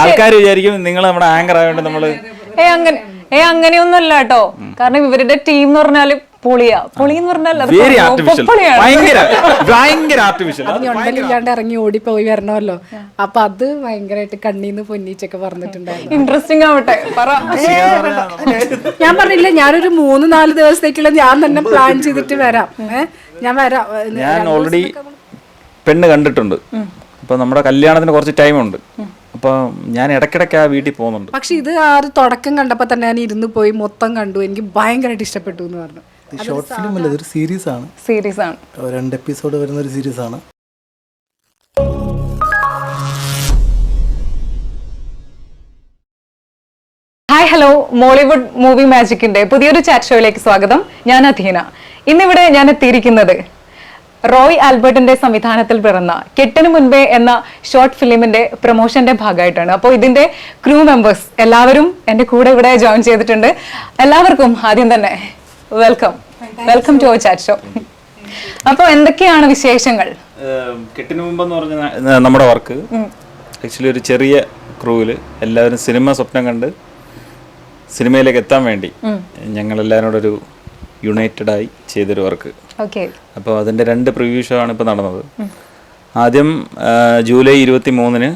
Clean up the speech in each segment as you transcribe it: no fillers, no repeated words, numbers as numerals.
ആൾക്കാർ വിചാരിക്കും നിങ്ങൾ നമ്മുടെ ആങ്കർ ആയതുകൊണ്ട് നമ്മള് അങ്ങനെയൊന്നുമല്ല കേട്ടോ. കാരണം ഇവരുടെ ടീം എന്ന് പറഞ്ഞാല് പൊളിയെന്ന് പറഞ്ഞാൽ ഞൊണ്ടലില്ലാണ്ട് ഇറങ്ങി ഓടിപ്പോയി വരണമല്ലോ. അപ്പൊ അത് ഭയങ്കരമായിട്ട് കണ്ണീന്ന് പൊന്നീച്ചൊക്കെ പറഞ്ഞിട്ടുണ്ടായിരുന്നു. ഇൻട്രസ്റ്റിംഗ് ആവട്ടെ. ഞാൻ പറഞ്ഞില്ല, ഞാനൊരു 3-4 ദിവസത്തേക്കുള്ള ഞാൻ തന്നെ പ്ലാൻ ചെയ്തിട്ട് വരാം. ഞാൻ വരാം. ഞാൻ ഓൾറെഡി പെണ്ണ് കണ്ടിട്ടുണ്ട്. അപ്പൊ നമ്മുടെ കല്യാണത്തിന് കുറച്ച് ടൈമുണ്ട്. അപ്പൊ ഞാൻ ഇടയ്ക്കിടയ്ക്ക് ആ വീട്ടിൽ പോകുന്നുണ്ട്. പക്ഷെ ഇത് ആ ഒരു തുടക്കം കണ്ടപ്പോ തന്നെ ഞാൻ ഇരുന്ന് പോയി മൊത്തം കണ്ടു. എനിക്ക് ഭയങ്കരമായിട്ട് ഇഷ്ടപ്പെട്ടു എന്ന് പറഞ്ഞു. ഷോർട്ട് ഫിലിം അല്ല, ഇതൊരു സീരീസ് ആണ്. 2 എപ്പിസോഡ് വരുന്ന ഒരു സീരീസ് ആണ്. ഹായ് ഹലോ, മോളിവുഡ് മൂവി മാജിക്കിന്റെ പുതിയൊരു ചാറ്റ് ഷോയിലേക്ക് സ്വാഗതം. ഞാൻ അധീന. ഇന്നിവിടെ ഞാൻ എത്തിയിരിക്കുന്നത് റോയ് ആൽബർട്ടിന്റെ സംവിധാനത്തിൽ പിറന്ന കെട്ടിന് മുൻപേ എന്ന ഷോർട്ട് ഫിലിമിന്റെ പ്രൊമോഷന്റെ ഭാഗമായിട്ടാണ്. അപ്പോൾ ഇതിന്റെ ക്രൂ മെമ്പേഴ്സ് എല്ലാവരും എൻ്റെ കൂടെ ഇവിടെ ജോയിൻ ചെയ്തിട്ടുണ്ട്. എല്ലാവർക്കും ആദ്യം തന്നെ welcome to our chat show. അപ്പോൾ എന്തൊക്കെയാണ് വിശേഷങ്ങൾ? കെട്ടിന് മുമ്പെന്ന് പറഞ്ഞ നമ്മുടെ വർക്ക് ആക്ച്വലി ഒരു ചെറിയ ക്രൂവിൽ എല്ലാവരും സിനിമ സ്വപ്നം കണ്ട് സിനിമയിലേക്ക് എത്താൻ വേണ്ടി ഞങ്ങളെല്ലാവരും കൂടെ ഒരു യുണൈറ്റഡ് ആയി ചെയ്തൊരു വർക്ക്. അപ്പോൾ അതിൻ്റെ 2 പ്രിവ്യൂ ഷോ ആണ് ഇപ്പോൾ നടന്നത്. ആദ്യം ജൂലൈ 23-ന്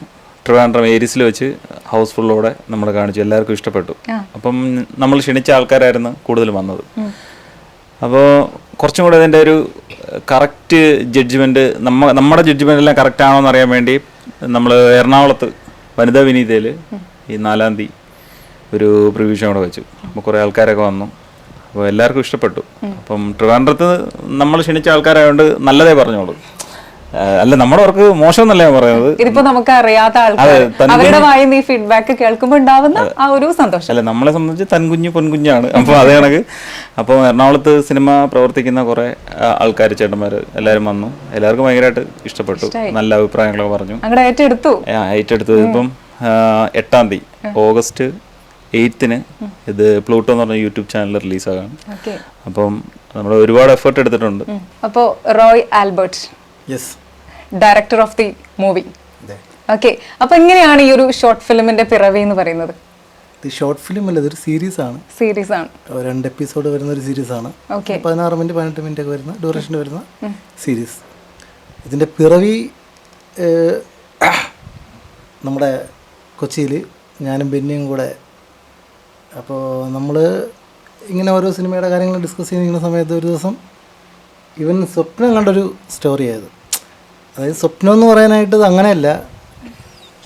ട്രിവാൻഡ്രം ഏരിസിൽ വെച്ച് ഹൗസ്ഫുള്ളോടെ നമ്മൾ കാണിച്ചു. എല്ലാവർക്കും ഇഷ്ടപ്പെട്ടു. അപ്പം നമ്മൾ ക്ഷണിച്ച ആൾക്കാരായിരുന്നു കൂടുതൽ വന്നത്. അപ്പോൾ കുറച്ചും കൂടെ അതിൻ്റെ ഒരു കറക്റ്റ് ജഡ്ജ്മെൻറ്റ് നമ്മുടെ ജഡ്ജ്മെൻ്റ് എല്ലാം കറക്റ്റ് ആണോ എന്നറിയാൻ വേണ്ടി നമ്മൾ എറണാകുളത്ത് വനിതാ വിനീതയിൽ ഈ 4-ാം തീയതി ഒരു പ്രിവ്യൂ ഷോ കൂടെ വെച്ചു. അപ്പോൾ കുറേ ആൾക്കാരൊക്കെ വന്നു. അപ്പോൾ എല്ലാവർക്കും ഇഷ്ടപ്പെട്ടു. അപ്പം ട്രിവാൻഡ്രത്ത് നമ്മൾ ക്ഷണിച്ച ആൾക്കാരായതുകൊണ്ട് നല്ലതേ പറഞ്ഞോളൂ. അല്ല, നമ്മുടെ അവർക്ക് മോശമെന്നല്ല പറയുന്നത്. ഇതിപ്പോ നമുക്ക് അറിയാത്ത അവരുടെ വായിന്ന് ഈ ഫീഡ്ബാക്ക് കേൾക്കുമ്പോൾ ഉണ്ടാവുന്ന ആ ഒരു സന്തോഷം. അല്ല, നമ്മളെ സംബന്ധിച്ച് തൻകുഞ്ഞ് പൊൻകുഞ്ഞാണ്. അപ്പോൾ അതേ കണക്ക് അപ്പോൾ എറണാകുളത്ത് സിനിമ പ്രവർത്തിക്കുന്ന കുറേ ആൾക്കാർ, ചേട്ടന്മാർ എല്ലാവരും വന്നു. എല്ലാവർക്കും ഭയങ്കരമായിട്ട് ഇഷ്ടപ്പെട്ടു. നല്ല അഭിപ്രായങ്ങളൊക്കെ പറഞ്ഞു. ഏറ്റെടുത്തു. ഇപ്പം 8-ാം തീയതി ഓഗസ്റ്റ് 8-ന് ഇത് പ്ലൂട്ടോ എന്ന് പറഞ്ഞ യൂട്യൂബ് ചാനൽ റിലീസാകാണ്. അപ്പം നമ്മൾ ഒരുപാട് എഫേർട്ട് എടുത്തിട്ടുണ്ട്. അപ്പോൾ Roy Albert, director of the movie. Okay, അപ്പൊ എങ്ങനെയാണ് ഈ ഒരു ഷോർട്ട് ഫിലിമിന്റെ പിറവി എന്ന് പറയുന്നത്? ഷോർട്ട് ഫിലിം അല്ല, ഇതൊരു സീരീസ് ആണ്. 2 എപ്പിസോഡ് വരുന്ന ഒരു സീരീസ് ആണ്. 16 മിനിറ്റ് 18 മിനിറ്റ് ഒക്കെ വരുന്ന ഡ്യൂറേഷൻ വരുന്ന സീരീസ്. ഇതിന്റെ പിറവി നമ്മുടെ കൊച്ചിയിൽ ഞാനും ബെന്നിയും കൂടെ. അപ്പോൾ നമ്മൾ ഇങ്ങനെ ഓരോ സിനിമയുടെ കാര്യങ്ങൾ ഡിസ്കസ് ചെയ്യുന്ന സമയത്ത് ഒരു ദിവസം ഇവൻ സ്വപ്നം കണ്ടൊരു സ്റ്റോറിയായത്. അതായത് സ്വപ്നം എന്ന് പറയാനായിട്ട് അത് അങ്ങനെയല്ല,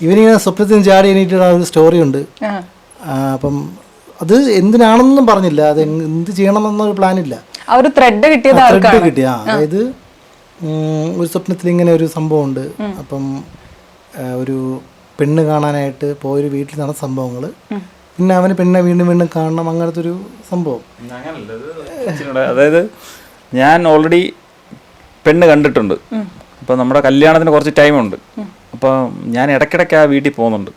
ഇവനിങ്ങനെ സ്വപ്നത്തിന് ചാടി എണീറ്റുള്ള ഒരു സ്റ്റോറി ഉണ്ട്. അപ്പം അത് എന്തിനാണെന്നൊന്നും പറഞ്ഞില്ല, അത് എന്ത് ചെയ്യണമെന്നൊരു പ്ലാനില്ല. ത്രെഡ് കിട്ടിയ അതായത് ഒരു സ്വപ്നത്തിൽ ഇങ്ങനെ ഒരു സംഭവമുണ്ട്. അപ്പം ഒരു പെണ്ണ് കാണാനായിട്ട് പോയൊരു വീട്ടിൽ നടന്ന സംഭവങ്ങൾ, പിന്നെ അവന് പെണ്ണെ വീണ്ടും വീണ്ടും കാണണം, അങ്ങനത്തെ ഒരു സംഭവം. അതായത് ഞാൻ ഓൾറെഡി പെണ്ണ് കണ്ടിട്ടുണ്ട്. അപ്പോൾ നമ്മുടെ കല്യാണത്തിന് കുറച്ച് ടൈമുണ്ട്. അപ്പോൾ ഞാൻ ഇടയ്ക്കിടയ്ക്ക് ആ വീട്ടിൽ പോകുന്നുണ്ട്.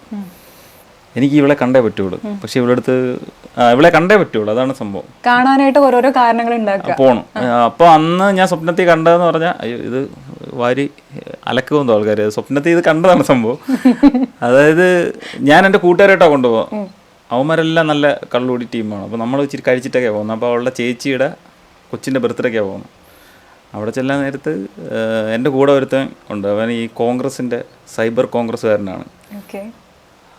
എനിക്ക് ഇവളെ കണ്ടേ പറ്റുള്ളൂ. പക്ഷെ ഇവളെ കണ്ടേ പറ്റുള്ളൂ, അതാണ് സംഭവം. കാണാനായിട്ട് ഓരോരോ കാരണങ്ങൾ പോകണം. അപ്പോൾ അന്ന് ഞാൻ സ്വപ്നത്തിൽ കണ്ടതെന്ന് പറഞ്ഞാൽ, അയ്യോ ഇത് വാരി അലക്കുമെന്നോ ആൾക്കാർ, സ്വപ്നത്തിൽ ഇത് കണ്ടതാണ് സംഭവം. അതായത് ഞാൻ എൻ്റെ കൂട്ടുകാരായിട്ടാണ് കൊണ്ടുപോകാം. അവന്മാരെല്ലാം നല്ല കള്ളുകൂടി ടീമാണ്. അപ്പോൾ നമ്മൾ ഇച്ചിരി കഴിച്ചിട്ടൊക്കെ പോകുന്നത്. അപ്പോൾ അവളുടെ ചേച്ചിയുടെ കൊച്ചിൻ്റെ ബർത്ത്ഡേക്കാണ് പോകുന്നത്. അവിടെ ചെല്ലാൻ നേരത്ത് എൻ്റെ കൂടെ ഒരുത്തൻ ഉണ്ട്. അവൻ ഈ കോൺഗ്രസിൻ്റെ സൈബർ കോൺഗ്രസ്സുകാരനാണ്.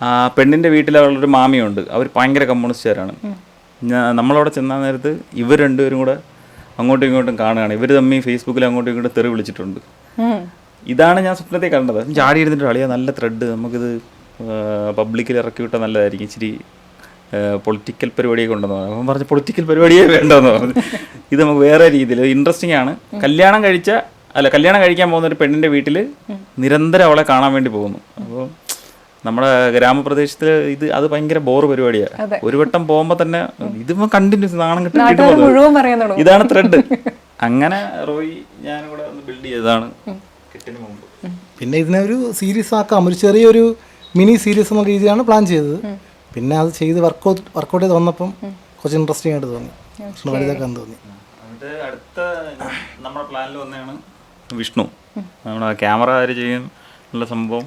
ആ പെണ്ണിൻ്റെ വീട്ടിൽ അവളൊരു മാമിയുണ്ട്. അവർ ഭയങ്കര കമ്മ്യൂണിസ്റ്റുകാരാണ്. നമ്മളവിടെ ചെന്നാൻ നേരത്ത് ഇവർ രണ്ടുപേരും കൂടെ അങ്ങോട്ടും ഇങ്ങോട്ടും കാണുകയാണ്. ഇവർ തമ്മിൽ ഫേസ്ബുക്കിൽ അങ്ങോട്ടും ഇങ്ങോട്ടും തെറി വിളിച്ചിട്ടുണ്ട്. ഇതാണ് ഞാൻ സ്വപ്നത്തിൽ കണ്ടത്. ചാടി ഇരുന്നിട്ട് കളിയാ, നല്ല ത്രെഡ്, നമുക്കിത് പബ്ലിക്കിൽ ഇറക്കി വിട്ടാൽ നല്ലതായിരിക്കും, ഇച്ചിരി പൊളിറ്റിക്കൽ പരിപാടിയൊക്കെ ഉണ്ടെന്ന് പറഞ്ഞു. അപ്പം പറഞ്ഞു പൊളിറ്റിക്കൽ പരിപാടിയേ വേണ്ടെന്ന് പറഞ്ഞു. ഇത് നമുക്ക് വേറെ രീതിയിൽ ഇൻട്രസ്റ്റിംഗ് ആണ്. കല്യാണം കഴിക്കാൻ പോകുന്ന ഒരു പെണ്ണിൻ്റെ വീട്ടിൽ നിരന്തരം അവളെ കാണാൻ വേണ്ടി പോകുന്നു. അപ്പോൾ നമ്മുടെ ഗ്രാമപ്രദേശത്തിൽ അത് ഭയങ്കര ബോർ പരിപാടിയാണ്. ഒരു വട്ടം പോകുമ്പോൾ തന്നെ ഇതിപ്പോൾ കണ്ടിന്യൂസ് നാണം കിട്ടും. ഇതാണ് ത്രെഡ്. അങ്ങനെ റോയി ഞാനും കൂടെ ഒന്ന് ബിൽഡ് ചെയ്തതാണ് കെട്ടിന് മുമ്പ്. പിന്നെ ഇതിനെ ഒരു സീരീസ് ആക്കാം, ഒരു ചെറിയൊരു മിനി സീരീസ് എന്ന രീതിയിലാണ് പ്ലാൻ ചെയ്തത്. പിന്നെ അത് ചെയ്ത് വർക്കൗട്ട് ചെയ്ത് വന്നപ്പം കുറച്ച് ഇൻട്രസ്റ്റിംഗ് ആയിട്ട് തോന്നി, വലുതാക്കാൻ തോന്നി. അടുത്ത നമ്മുടെ പ്ലാനിൽ വന്നതാണ് വിഷ്ണു. നമ്മുടെ ക്യാമറ ചെയ്യുന്നുള്ള സംഭവം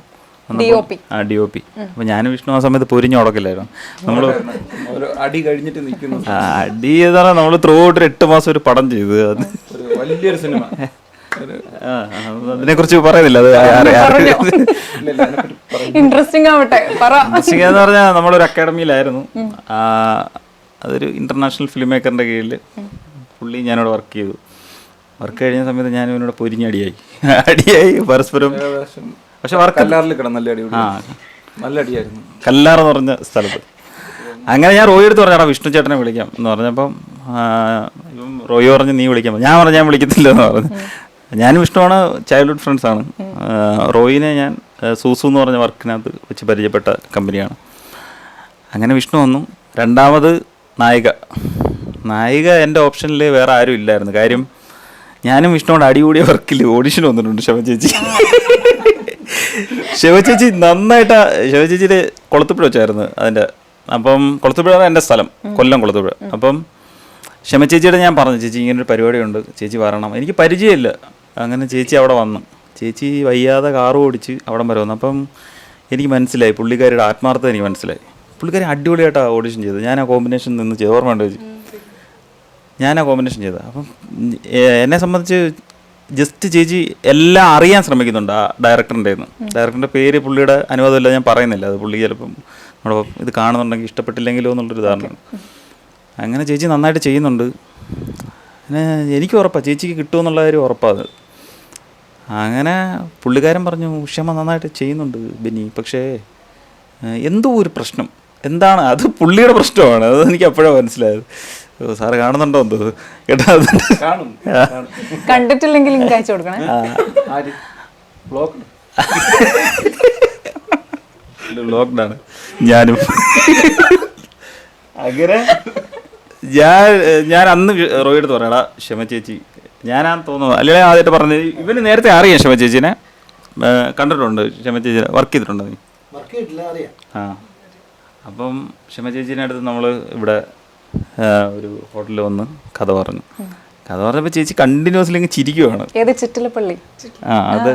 DOP. DOP. അപ്പൊ ഞാനും വിഷ്ണു ആ സമയത്ത് പൊരിഞ്ഞു ഉടക്കില്ലായിരുന്നു. നമ്മള് ഒരു അടി കഴിഞ്ഞിട്ട് നിൽക്കുന്നു. അടി ഏതാണ് നമ്മള് ത്രൂ ഔട്ട് 8 മാസം ഒരു പടം ചെയ്ത്. അത് വലിയൊരു സിനിമ. അതിനെ കുറിച്ച് പറയുന്നില്ല. അത് ഇൻട്രസ്റ്റിംഗ് ആവട്ടെ, പറ. എന്ന് പറഞ്ഞാൽ നമ്മളൊരു അക്കാഡമിയിലായിരുന്നു. അതൊരു ഇന്റർനാഷണൽ ഫിലിം മേക്കറിന്റെ കീഴിൽ പുള്ളി ഞാനവിടെ വർക്ക് ചെയ്തു. വർക്ക് കഴിഞ്ഞ സമയത്ത് ഞാൻ ഇവനോട് അടിയായി പരസ്പരം. പക്ഷെ കല്ലാറിൽ കിടന്നല്ലേ അടി? നല്ല അടിയായിരുന്നു. കല്ലാർ എന്ന് പറഞ്ഞ സ്ഥലത്ത്. അങ്ങനെ ഞാൻ റോയി എടുത്ത് പറഞ്ഞാടാ വിഷ്ണു ചേട്ടനെ വിളിക്കാം എന്ന് പറഞ്ഞപ്പം ഇവൻ റോയി പറഞ്ഞ് നീ വിളിക്കാം. ഞാൻ പറഞ്ഞു ഞാൻ വിളിക്കത്തില്ല എന്ന് പറഞ്ഞു. ഞാനും വിഷ്ണുവാണ് ചൈൽഡ്ഹുഡ് ഫ്രണ്ട്സാണ്. റോയിനെ ഞാൻ സൂസു എന്ന് പറഞ്ഞ വർക്കിനകത്ത് വെച്ച് പരിചയപ്പെട്ട കമ്പനിയാണ്. അങ്ങനെ വിഷ്ണു വന്നു. രണ്ടാമത് നായിക എൻ്റെ ഓപ്ഷനിൽ വേറെ ആരും ഇല്ലായിരുന്നു. കാര്യം ഞാനും വിഷ്ണുவோட അടികൂടിയ വർക്കിൽ ഓഡിഷൻ വന്നിട്ടുണ്ട് ശിവചേച്ചി നന്നായിട്ട്. ശിവചേച്ചിയുടെ കൊളത്തുപുഴ വെച്ചായിരുന്നു അതിൻ്റെ. അപ്പം കൊളത്തുപുഴ എൻ്റെ സ്ഥലം, കൊല്ലം കൊളത്തുപുഴ. അപ്പം ക്ഷമചേച്ചിയുടെ ഞാൻ പറഞ്ഞു, ചേച്ചി ഇങ്ങനൊരു പരിപാടിയുണ്ട്, ചേച്ചി വരണം. എനിക്ക് പരിചയമില്ല. അങ്ങനെ ചേച്ചി അവിടെ വന്നു. ചേച്ചി വയ്യാതെ കാറ് ഓടിച്ച് അവിടം വരെ വന്നു. അപ്പം എനിക്ക് മനസ്സിലായി പുള്ളിക്കാരിയുടെ ആത്മാർത്ഥത. എനിക്ക് മനസ്സിലായി പുള്ളിക്കാരി അടിപൊളിയായിട്ടാണ് ഓഡിഷൻ ചെയ്തത്. ഞാൻ ആ കോമ്പിനേഷൻ നിന്ന് ചെയ്ത് ഓർമ്മയുണ്ട് ചേച്ചി. ഞാൻ ആ കോമ്പിനേഷൻ ചെയ്തത്. അപ്പം എന്നെ സംബന്ധിച്ച് ജസ്റ്റ് ചേച്ചി എല്ലാം അറിയാൻ ശ്രമിക്കുന്നുണ്ട് ആ ഡയറക്ടറിൻ്റെ പേര് പുള്ളിയുടെ അനുവാദമില്ല ഞാൻ പറയുന്നില്ല. അത് പുള്ളി ചിലപ്പം നമ്മുടെ ഇത് കാണുന്നുണ്ടെങ്കിൽ ഇഷ്ടപ്പെട്ടില്ലെങ്കിലോ എന്നുള്ളൊരു ധാരണയാണ്. അങ്ങനെ ചേച്ചി നന്നായിട്ട് ചെയ്യുന്നുണ്ട്. പിന്നെ എനിക്ക് ഉറപ്പാണ് ചേച്ചിക്ക് കിട്ടുമെന്നുള്ള കാര്യം ഉറപ്പാണ്. അങ്ങനെ പുള്ളിക്കാരൻ പറഞ്ഞു ക്ഷമ നന്നായിട്ട് ചെയ്യുന്നുണ്ട് ബെന്നി, പക്ഷേ എന്തോ ഒരു പ്രശ്നം. എന്താണ് അത്? പുള്ളിയുടെ പ്രശ്നമാണ്. അത് എനിക്ക് അപ്പോഴാണ് മനസ്സിലായത്. സാറ് കാണുന്നുണ്ടോ എന്തോ കേട്ടോ. കണ്ടിട്ടില്ലെങ്കിൽ ലിങ്ക് അയച്ചു കൊടുക്കണേ. ലോക്ക്ഡൗൺ ഞാനും. അങ്ങനെ ഞാൻ അന്ന് റോയി എടുത്ത് പറയടാ ക്ഷമ ചേച്ചി ഞാനാന്ന് തോന്നുന്നു, അല്ലെങ്കിൽ ആദ്യമായിട്ട് പറഞ്ഞത്. ഇവന് നേരത്തെ അറിയാം ക്ഷമ ചേച്ചീനെ, കണ്ടിട്ടുണ്ട്. ക്ഷമ ചേച്ചീനെ വർക്ക് ചെയ്തിട്ടുണ്ടോ നീ? ആ. അപ്പം ക്ഷമ ചേച്ചീനെ അടുത്ത് നമ്മൾ ഇവിടെ ഒരു ഹോട്ടലിൽ വന്ന് കഥ പറഞ്ഞപ്പോൾ ചേച്ചി കണ്ടിന്യൂസ്ലി ഇങ്ങനെ ചിരിക്കുവാണ്. ഏത് ചിറ്റിലപ്പള്ളി? അത്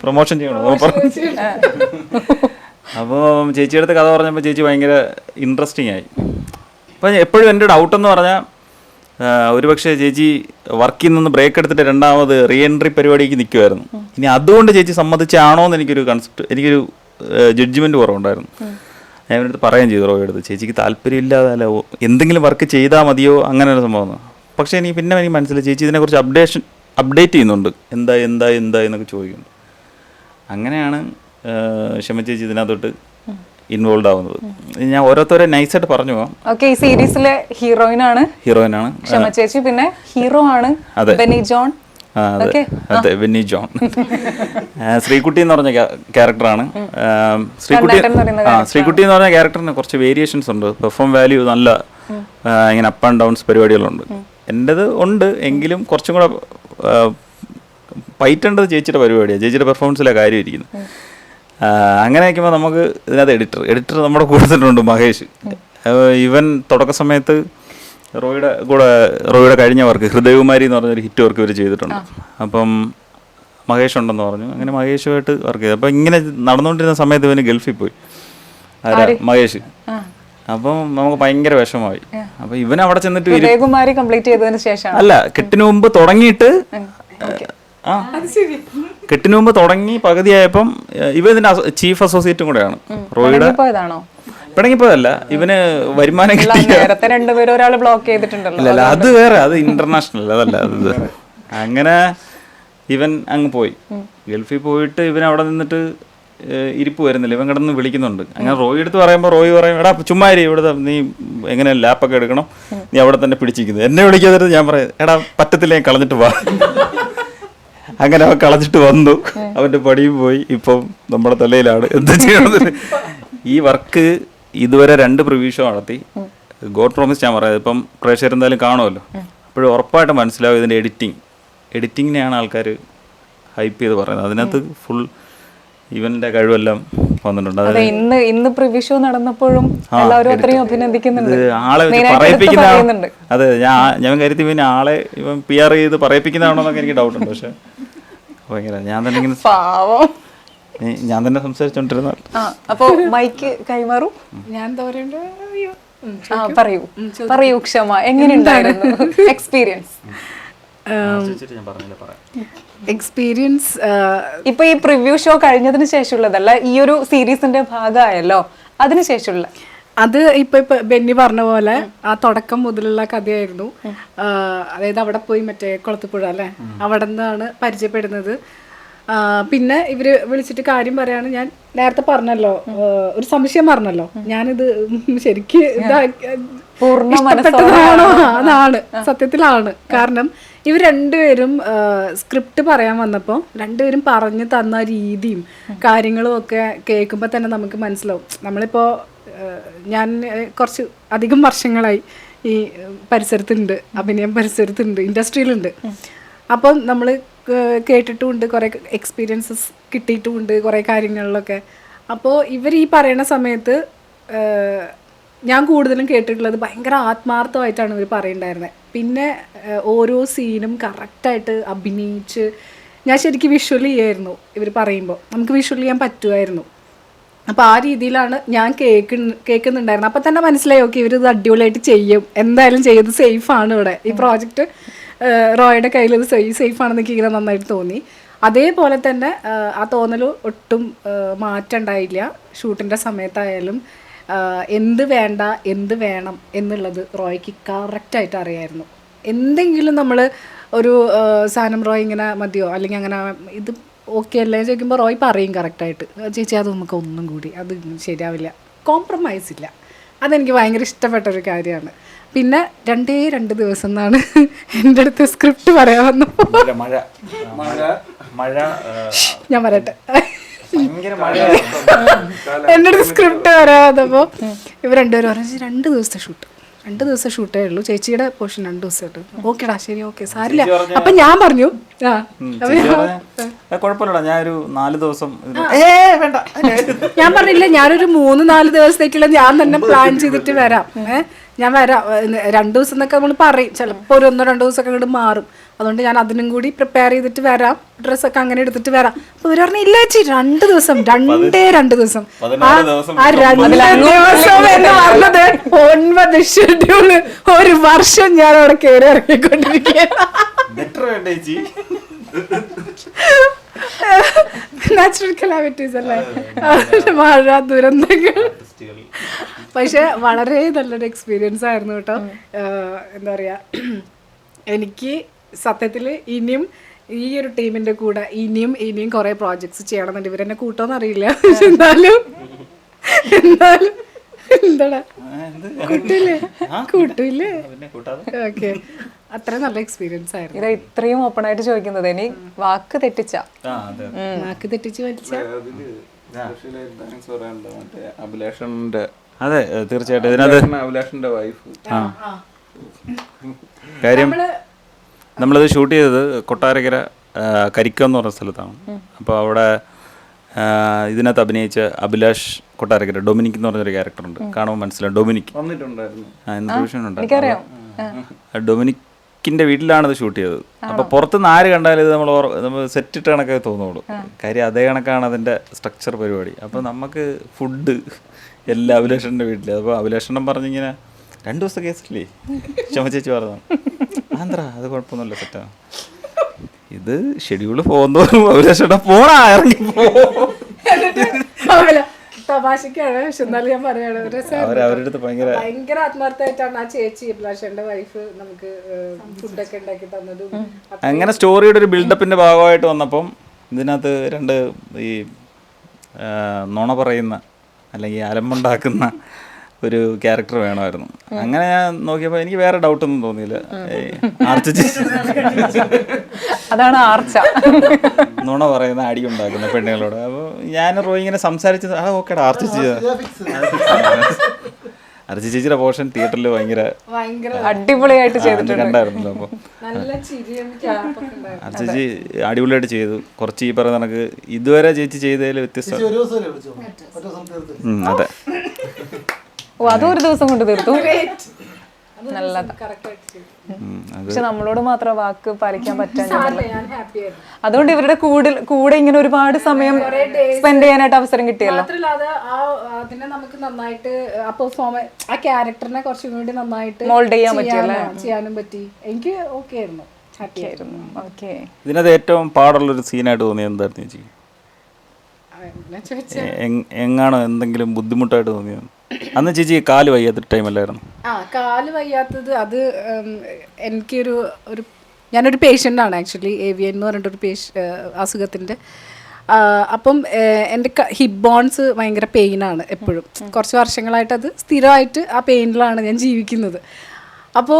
പ്രൊമോഷൻ ചെയ്യണം. അപ്പോൾ ചേച്ചിയുടെ അടുത്ത് കഥ പറഞ്ഞപ്പോൾ ചേച്ചി ഭയങ്കര ഇൻട്രസ്റ്റിംഗ് ആയി. അപ്പം എപ്പോഴും എൻ്റെ ഡൗട്ടെന്ന് പറഞ്ഞാൽ ഒരുപക്ഷെ ചേച്ചി വർക്കിൽ നിന്ന് ബ്രേക്ക് എടുത്തിട്ട് രണ്ടാമത് റീ എൻട്രി പരിപാടിക്ക് നിൽക്കുമായിരുന്നു. ഇനി അതുകൊണ്ട് ചേച്ചി സമ്മതിച്ചാണോ എന്ന് എനിക്കൊരു ജഡ്ജ്മെൻറ്റ് കുറവുണ്ടായിരുന്നു. ഞാൻ ഇവരുടെ പറയുകയും ചെയ്തു റോയി എടുത്ത്, ചേച്ചിക്ക് താല്പര്യമില്ലാതെ അല്ല എന്തെങ്കിലും വർക്ക് ചെയ്താൽ മതിയോ അങ്ങനെ ഒരു സംഭവം. പക്ഷേ എനിക്ക് മനസ്സിലായി ചേച്ചി ഇതിനെക്കുറിച്ച് അപ്ഡേറ്റ് ചെയ്യുന്നുണ്ട്. എന്താ എന്നൊക്കെ ചോദിക്കുന്നു. അങ്ങനെയാണ് ക്ഷമ ചേച്ചി ഇതിനകത്തോട്ട് ഇൻവോൾവ് ആവുന്നത്. ഞാൻ ഓരോരുത്തരെ നൈസായിട്ട് പറഞ്ഞു പോവാം. ഓക്കെ, ഈ സീരീസിലെ ഹീറോയിനാണ് ക്ഷമ ചേച്ചി, പിന്നെ ഹീറോ ആണ് ബെന്നി ജോൺ. അതെ, ബെന്നി ജോൺ. ശ്രീകുട്ടി എന്ന് പറഞ്ഞ ക്യാരക്ടറാണ്. ശ്രീകുട്ടി എന്ന് പറഞ്ഞ ക്യാരക്ടറിന് കുറച്ച് വേരിയേഷൻസ് ഉണ്ട്. പെർഫോം വാല്യൂ നല്ല ഇങ്ങനെ അപ്പ് ആൻഡ് ഡൗൺസ് പരിപാടികളുണ്ട്. എൻ്റെത് ഉണ്ട് എങ്കിലും കുറച്ചും കൂടെ പൈറ്റേണ്ടത് ചേച്ചിയുടെ പരിപാടിയാണ്. ചേച്ചിയുടെ പെർഫോമൻസിലാണ് കാര്യം ഇരിക്കുന്നത്. അങ്ങനെ വയ്ക്കുമ്പോൾ നമുക്ക് ഇതിനകത്ത് എഡിറ്റർ നമ്മുടെ കൂട്ടത്തിലുണ്ട് മഹേഷ്. ഇവൻ തുടക്ക സമയത്ത് റോയിയുടെ കഴിഞ്ഞ വർക്ക് ഹൃദയകുമാരി എന്ന് പറഞ്ഞൊരു ഹിറ്റ് വർക്ക് ഇവർ ചെയ്തിട്ടുണ്ട്. അപ്പം മഹേഷ് ഉണ്ടെന്ന് പറഞ്ഞു. അങ്ങനെ മഹേഷുമായിട്ട് വർക്ക് ചെയ്തു. അപ്പം ഇങ്ങനെ നടന്നുകൊണ്ടിരുന്ന സമയത്ത് ഇവന് ഗൾഫിൽ പോയി മഹേഷ്. അപ്പം നമുക്ക് ഭയങ്കര വിഷമമായി. അപ്പം ഇവൻ അവിടെ ചെന്നിട്ട് കംപ്ലീറ്റ് ചെയ്തതിന് ശേഷം അല്ല, കെട്ടിന് മുമ്പ് തുടങ്ങിയിട്ട് കെട്ടിന് മുമ്പ് തുടങ്ങി പകുതിയായപ്പം ഇവ ഇതിന്റെ ചീഫ് അസോസിയേറ്റും കൂടെയാണ് റോയിയുടെ. പിണങ്ങിപ്പോയതല്ല, ഇവന് വരുമാനം കിട്ടിയില്ല. അത് വേറെ, അത് ഇന്റർനാഷണൽ, അതല്ല അത്. അങ്ങനെ ഇവൻ അങ്ങ് പോയി ഗൾഫിൽ പോയിട്ട് ഇവൻ അവിടെ നിന്നിട്ട് ഇരിപ്പ് വരുന്നില്ല. ഇവൻ കിടന്ന് വിളിക്കുന്നുണ്ട്. അങ്ങനെ റോയി എടുത്ത് പറയുമ്പോൾ റോയി പറയും, എടാ ചുമ്മാരി ഇവിടെ നീ എങ്ങനെ ലാപ്പൊക്കെ എടുക്കണം, നീ അവിടെ തന്നെ പിടിച്ചിരിക്കുന്നത്. എന്നെ വിളിക്കാതെ ഞാൻ പറയും, എടാ പറ്റത്തില്ല, ഞാൻ കളഞ്ഞിട്ട് പോവാ. അങ്ങനെ അവൻ കളഞ്ഞിട്ട് വന്നു. അവൻ്റെ പടിയും പോയി. ഇപ്പം നമ്മുടെ തലയിലാണ് എന്താ ചെയ്യണത്. ഈ വർക്ക് ഇതുവരെ 2 പ്രിവ്യൂ ഷോ നടത്തി. ഗോഡ് പ്രോമിസ് ഞാൻ പറയാം, ഇപ്പം പ്രേക്ഷകർ എന്തായാലും കാണുമല്ലോ. അപ്പോഴും ഉറപ്പായിട്ട് മനസ്സിലാവും ഇതിൻ്റെ എഡിറ്റിങ്ങിനെയാണ് ആൾക്കാർ ഹൈപ്പ് ചെയ്ത് പറയുന്നത്. അതിനകത്ത് ഫുൾ ഇവന്റെ കഴിവെല്ലാം വന്നിട്ടുണ്ട്. ഇന്ന് പ്രിവ്യൂ ഷോ നടന്നപ്പോഴും എല്ലാവരും അത്രയും അഭിനന്ദിക്കുന്നുണ്ട്. ആളെ പറയിപ്പിക്കുന്ന, അതെ, ഞാൻ കരുതി പിന്നെ ആളെ ഇവൻ PR ചെയ്ത് പറയിപ്പിക്കുന്നതാണോ എന്നൊക്കെ എനിക്ക് ഡൗട്ടുണ്ട്. പക്ഷെ ഭയങ്കര ഞാൻ തന്നെ ഇങ്ങനെ ഞാൻ തന്നെ സംസാരിച്ചോണ്ടിരുന്ന അപ്പൊ മൈക്ക് കൈമാറും. ഞാൻ എന്താ പറയണ്ടേ? അയ്യോ. പറയൂ ക്ഷമ, എങ്ങനെയുണ്ടായിരുന്നു എക്സ്പീരിയൻസ്? എക്സ്പീരിയൻസ് ഇപ്പൊ ഈ പ്രിവ്യൂ ഷോ കഴിഞ്ഞതിന് ശേഷമുള്ളതല്ല, ഈ ഒരു സീരീസിന്റെ ഭാഗമായല്ലോ, അതിനുശേഷമുള്ള അത് ഇപ്പൊ ബെന്നി പറഞ്ഞ പോലെ ആ തുടക്കം മുതലുള്ള കഥയായിരുന്നു. അതായത് അവിടെ പോയി മറ്റേ കുളത്തുപുഴ അല്ലേ, അവിടെ നിന്നാണ് പരിചയപ്പെടുന്നത്. പിന്നെ ഇവര് വിളിച്ചിട്ട് കാര്യം പറയാണ്. ഞാൻ നേരത്തെ പറഞ്ഞല്ലോ, ഒരു സംശയം പറഞ്ഞല്ലോ, ഞാനിത് ശരിക്ക് ഇഷ്ടപ്പെട്ടതാണോ? അതാണ്, സത്യത്തിലാണ്. കാരണം ഇവർ രണ്ടുപേരും സ്ക്രിപ്റ്റ് പറയാൻ വന്നപ്പോൾ രണ്ടുപേരും പറഞ്ഞു തന്ന രീതിയും കാര്യങ്ങളും ഒക്കെ കേൾക്കുമ്പോൾ തന്നെ നമുക്ക് മനസ്സിലാവും. നമ്മളിപ്പോൾ ഞാൻ കുറച്ച് അധികം വർഷങ്ങളായി ഈ പരിസരത്തുണ്ട്, അഭിനയം പരിസരത്തുണ്ട്, ഇൻഡസ്ട്രിയിലുണ്ട്. അപ്പം നമ്മൾ കേട്ടിട്ടുമുണ്ട്, കുറേ എക്സ്പീരിയൻസസ് കിട്ടിയിട്ടുമുണ്ട് കുറേ കാര്യങ്ങളിലൊക്കെ. അപ്പോൾ ഇവർ ഈ പറയുന്ന സമയത്ത് ഞാൻ കൂടുതലും കേട്ടിട്ടുള്ളത് ഭയങ്കര ആത്മാർത്ഥമായിട്ടാണ് ഇവർ പറയുന്നുണ്ടായിരുന്നത്. പിന്നെ ഓരോ സീനും കറക്റ്റായിട്ട് അഭിനയിച്ച് ഞാൻ ശരിക്കും വിഷ്വൽ ചെയ്യായിരുന്നു. ഇവർ പറയുമ്പോൾ നമുക്ക് വിഷ്വൽ ചെയ്യാൻ പറ്റുമായിരുന്നു. അപ്പോൾ ആ രീതിയിലാണ് ഞാൻ കേൾക്കുന്നുണ്ടായിരുന്നത്. അപ്പം തന്നെ മനസ്സിലായി, ഓക്കെ ഇവരിത് അടിപൊളിയായിട്ട് ചെയ്യും, എന്തായാലും ചെയ്ത് സേഫാണ്. ഇവിടെ ഈ പ്രോജക്റ്റ് റോയുടെ കയ്യിൽ ഇത് സേഫാണെന്നൊക്കെ ഇങ്ങനെ നന്നായിട്ട് തോന്നി. അതേപോലെ തന്നെ ആ തോന്നൽ ഒട്ടും മാറ്റം ഉണ്ടായില്ല. ഷൂട്ടിൻ്റെ സമയത്തായാലും എന്ത് വേണ്ട എന്ത് വേണം എന്നുള്ളത് റോയ്ക്ക് കറക്റ്റായിട്ട് അറിയായിരുന്നു. എന്തെങ്കിലും നമ്മൾ ഒരു സാധനം റോയ് ഇങ്ങനെ മതിയോ അല്ലെങ്കിൽ അങ്ങനെ ഇത് ഓക്കെ അല്ലേ ചോദിക്കുമ്പോൾ റോയ് പറയും കറക്റ്റായിട്ട്, ചേച്ചി അത് നമുക്ക് ഒന്നും കൂടി അത് ശരിയാവില്ല, കോംപ്രമൈസ് ഇല്ല. അതെനിക്ക് ഭയങ്കര ഇഷ്ടപ്പെട്ടൊരു കാര്യമാണ്. പിന്നെ 2 ദിവസം എന്നാണ് എൻ്റെ അടുത്ത് സ്ക്രിപ്റ്റ് പറയാൻ വന്നപ്പോൾ ഞാൻ പറയട്ടെ, എൻ്റെ അടുത്ത് സ്ക്രിപ്റ്റ് പറയാൻ വന്നപ്പോൾ ഇവർ രണ്ടുപേരും പറഞ്ഞു 2 ദിവസത്തെ ഷൂട്ട്, 2 ദിവസം ഷൂട്ടേ ഉള്ളൂ, ചേച്ചിയുടെ പോർഷൻ 2 ദിവസമായിട്ട്. ഓക്കേടാ ശരി ഓക്കെ സാരില്ല. അപ്പം ഞാൻ പറഞ്ഞു കുഴപ്പമില്ലടാ, ഞാനൊരു 4 ദിവസം ഞാൻ പറഞ്ഞില്ല, ഞാനൊരു 3-4 ദിവസത്തേക്കുള്ള ഞാൻ തന്നെ പ്ലാൻ ചെയ്തിട്ട് വരാം, ഞാൻ വരാം. 2 ദിവസം എന്നൊക്കെ നമ്മൾ പറയും, ചിലപ്പോൾ ഒരു 1-2 ദിവസമൊക്കെ അങ്ങോട്ട് മാറും. അതുകൊണ്ട് ഞാൻ അതിനും കൂടി പ്രിപ്പയർ ചെയ്തിട്ട് വരാം, ഡ്രസ്സൊക്കെ അങ്ങനെ എടുത്തിട്ട് വരാം. അപ്പോൾ ഇവർ പറഞ്ഞു ഇല്ല ചേച്ചി 2 ദിവസം, 2 ദിവസം. ആ 2 ദിവസം എന്ന് പറഞ്ഞത് 9 ഷെഡ്യൂള്, 1 വർഷം ഞാൻ അവിടെ കയറി ഇറങ്ങിക്കൊണ്ടിരിക്കുകയാണ്. നാച്ചുറൽ കലാമിറ്റീസ് അല്ലേ, മഴ, ദുരന്തങ്ങൾ. പക്ഷെ വളരെ നല്ലൊരു എക്സ്പീരിയൻസ് ആയിരുന്നു കേട്ടോ. എന്താ പറയുക, എനിക്ക് സത്യത്തിൽ ഇനിയും ഈ ഒരു ടീമിൻ്റെ കൂടെ ഇനിയും കുറേ പ്രോജക്ട്സ് ചെയ്യണമെന്നുണ്ട്. ഇവരെന്നെ കൂട്ടോന്ന് അറിയില്ല, പക്ഷെ എന്നാലും എന്താടാ കൂട്ടില്ലേ ഓക്കെ. അത്ര നല്ല എക്സ്പീരിയൻസ് ആയിരുന്നു. ഇത് ഇത്രയും ഓപ്പൺ ആയിട്ട് ചോദിക്കുന്നത്, ഇനി വാക്ക് തെറ്റിച്ച വലിച്ച അഭിലാഷന്റെ, അതെ തീർച്ചയായിട്ടും ഇതിനകത്ത് അഭിലാഷന്റെ വൈഫ്. കാര്യം നമ്മളിത് ഷൂട്ട് ചെയ്തത് കൊട്ടാരക്കര കരിക്കം എന്ന് പറഞ്ഞ സ്ഥലത്താണ്. അപ്പോൾ അവിടെ ഇതിനകത്ത് അഭിനയിച്ച അഭിലാഷ് കൊട്ടാരക്കര, ഡൊമിനിക് എന്ന് പറഞ്ഞൊരു ക്യാരക്ടറുണ്ട്, കാണുമ്പോൾ മനസ്സിലാവും. ഡൊമിനിക് എനിക്കറിയാം. ഡൊമിനിക്കിന്റെ വീട്ടിലാണ് ഇത് ഷൂട്ട് ചെയ്തത്. അപ്പോൾ പുറത്തുനിന്ന് ആര് കണ്ടാലും ഇത് നമ്മൾ സെറ്റിട്ട് കണക്കെ തോന്നുള്ളൂ. കാര്യം അതേ കണക്കാണ് അതിൻ്റെ സ്ട്രക്ചർ പരിപാടി. അപ്പോൾ നമുക്ക് ഫുഡ് എല്ലാം അഭിലാഷൻ്റെ വീട്ടിൽ. അപ്പോൾ അഭിലാഷണം പറഞ്ഞിങ്ങനെ 2 ദിവസത്തെ കേസല്ലേ ക്ഷമ ചേച്ചി പറഞ്ഞതാണ്. ആന്ധ്ര അത് കുഴപ്പമൊന്നുമില്ല, സെറ്റാണ്. ഇത് ഷെഡ്യൂള് പോകുന്നോറും അഭിലാഷേട്ടാ പോണാ ഇറങ്ങി തമാശക്കാണ്. പക്ഷെ എന്നാലും ഞാൻ പറയാണ്, അവരുടെ ഭയങ്കര ആത്മാർത്ഥമായിട്ടാണ് ആ ചേച്ചി അഭിലാഷന്റെ വൈഫ് നമുക്ക് ഫുഡൊക്കെ ഉണ്ടാക്കി തന്നതും. അങ്ങനെ സ്റ്റോറിയുടെ ഒരു ബിൽഡപ്പിന്റെ ഭാഗമായിട്ട് വന്നപ്പം ഇതിനകത്ത് 2 ഈ നുണ പറയുന്ന അല്ലെങ്കിൽ അലമ്പുണ്ടാക്കുന്ന ഒരു ക്യാരക്ടർ വേണമായിരുന്നു. അങ്ങനെ ഞാൻ നോക്കിയപ്പോൾ എനിക്ക് വേറെ ഡൗട്ടൊന്നും തോന്നിയില്ല. അതാണ് ആർച്ച, നുണ പറയുന്ന അടി ഉണ്ടാക്കുന്ന പെണ്ണുങ്ങളോട്. അപ്പോൾ ഞാൻ റോയി ഇങ്ങനെ സംസാരിച്ചത് ഓക്കേടാ ആർച്ച ചേച്ചിയുടെ പോർഷൻ തിയേറ്ററിൽ ഭയങ്കര അടിപൊളിയായിട്ട് ചെയ്തിട്ടുണ്ട്, കണ്ടായിരുന്നല്ലോ. അപ്പോൾ ആർച്ച ചേച്ചി അടിപൊളിയായിട്ട് ചെയ്തു. കുറച്ച് ഈ പറയുന്ന കണക്ക് ഇതുവരെ ചേച്ചി ചെയ്തതിൽ വ്യത്യസ്തം. അതെ അതും 1 ദിവസം കൊണ്ട് തീർത്തു. നല്ലതാ. കറക്റ്റായിട്ട് ചെയ്തു. പക്ഷെ നമ്മളോട് മാത്രം വാക്ക് പാലിക്കാൻ പറ്റാൻ ഞാൻ ഹാപ്പി ആയിരുന്നു. അതുകൊണ്ട് ഇവരുടെ കൂടെ ഇങ്ങനെ ഒരുപാട് സമയം സ്പെൻഡ് ചെയ്യാനായിട്ട് അവസരം കിട്ടിയല്ലോ. മാത്രല്ല അത് അതിനെ നമുക്ക് നന്നായിട്ട് ആ പെർഫോമൻസ് ആ ക്യാരക്ടറിനെ കുറച്ചും കൂടി നന്നായിട്ട് മോൾഡ് ചെയ്യാൻ പറ്റിയല്ലേ? ചെയ്യാനും പറ്റി. എനിക്ക് ഓക്കെ ആയിരുന്നു, ഹാപ്പി ആയിരുന്നു. ഓക്കെ. ഇതിനകത്ത് ഏറ്റവും പാടുള്ളൊരു സീനായിട്ട് തോന്നിയത് എന്തായിരുന്നു ചേച്ചി? അങ്ങനെ ചോദിച്ചാൽ എങ്ങാണോ എന്തെങ്കിലും ബുദ്ധിമുട്ടായിട്ട് തോന്നിയത്? അന്ന് ചേച്ചി കാല് വയ്യാത്തൊരു ടൈമല്ലായിരുന്നു? കാല് വയ്യാത്തത് അത് എനിക്കൊരു ഞാനൊരു പേഷ്യൻ്റ് ആണ് ആക്ച്വലി, ഏവിയൻ എന്ന് പറഞ്ഞിട്ടൊരു അസുഖത്തിൻ്റെ. അപ്പം എൻ്റെ ഹിപ്പ് ബോൺസ് ഭയങ്കര പെയിനാണ് എപ്പോഴും. കുറച്ച് വർഷങ്ങളായിട്ട് അത് സ്ഥിരമായിട്ട് ആ പെയിനിലാണ് ഞാൻ ജീവിക്കുന്നത്. അപ്പോൾ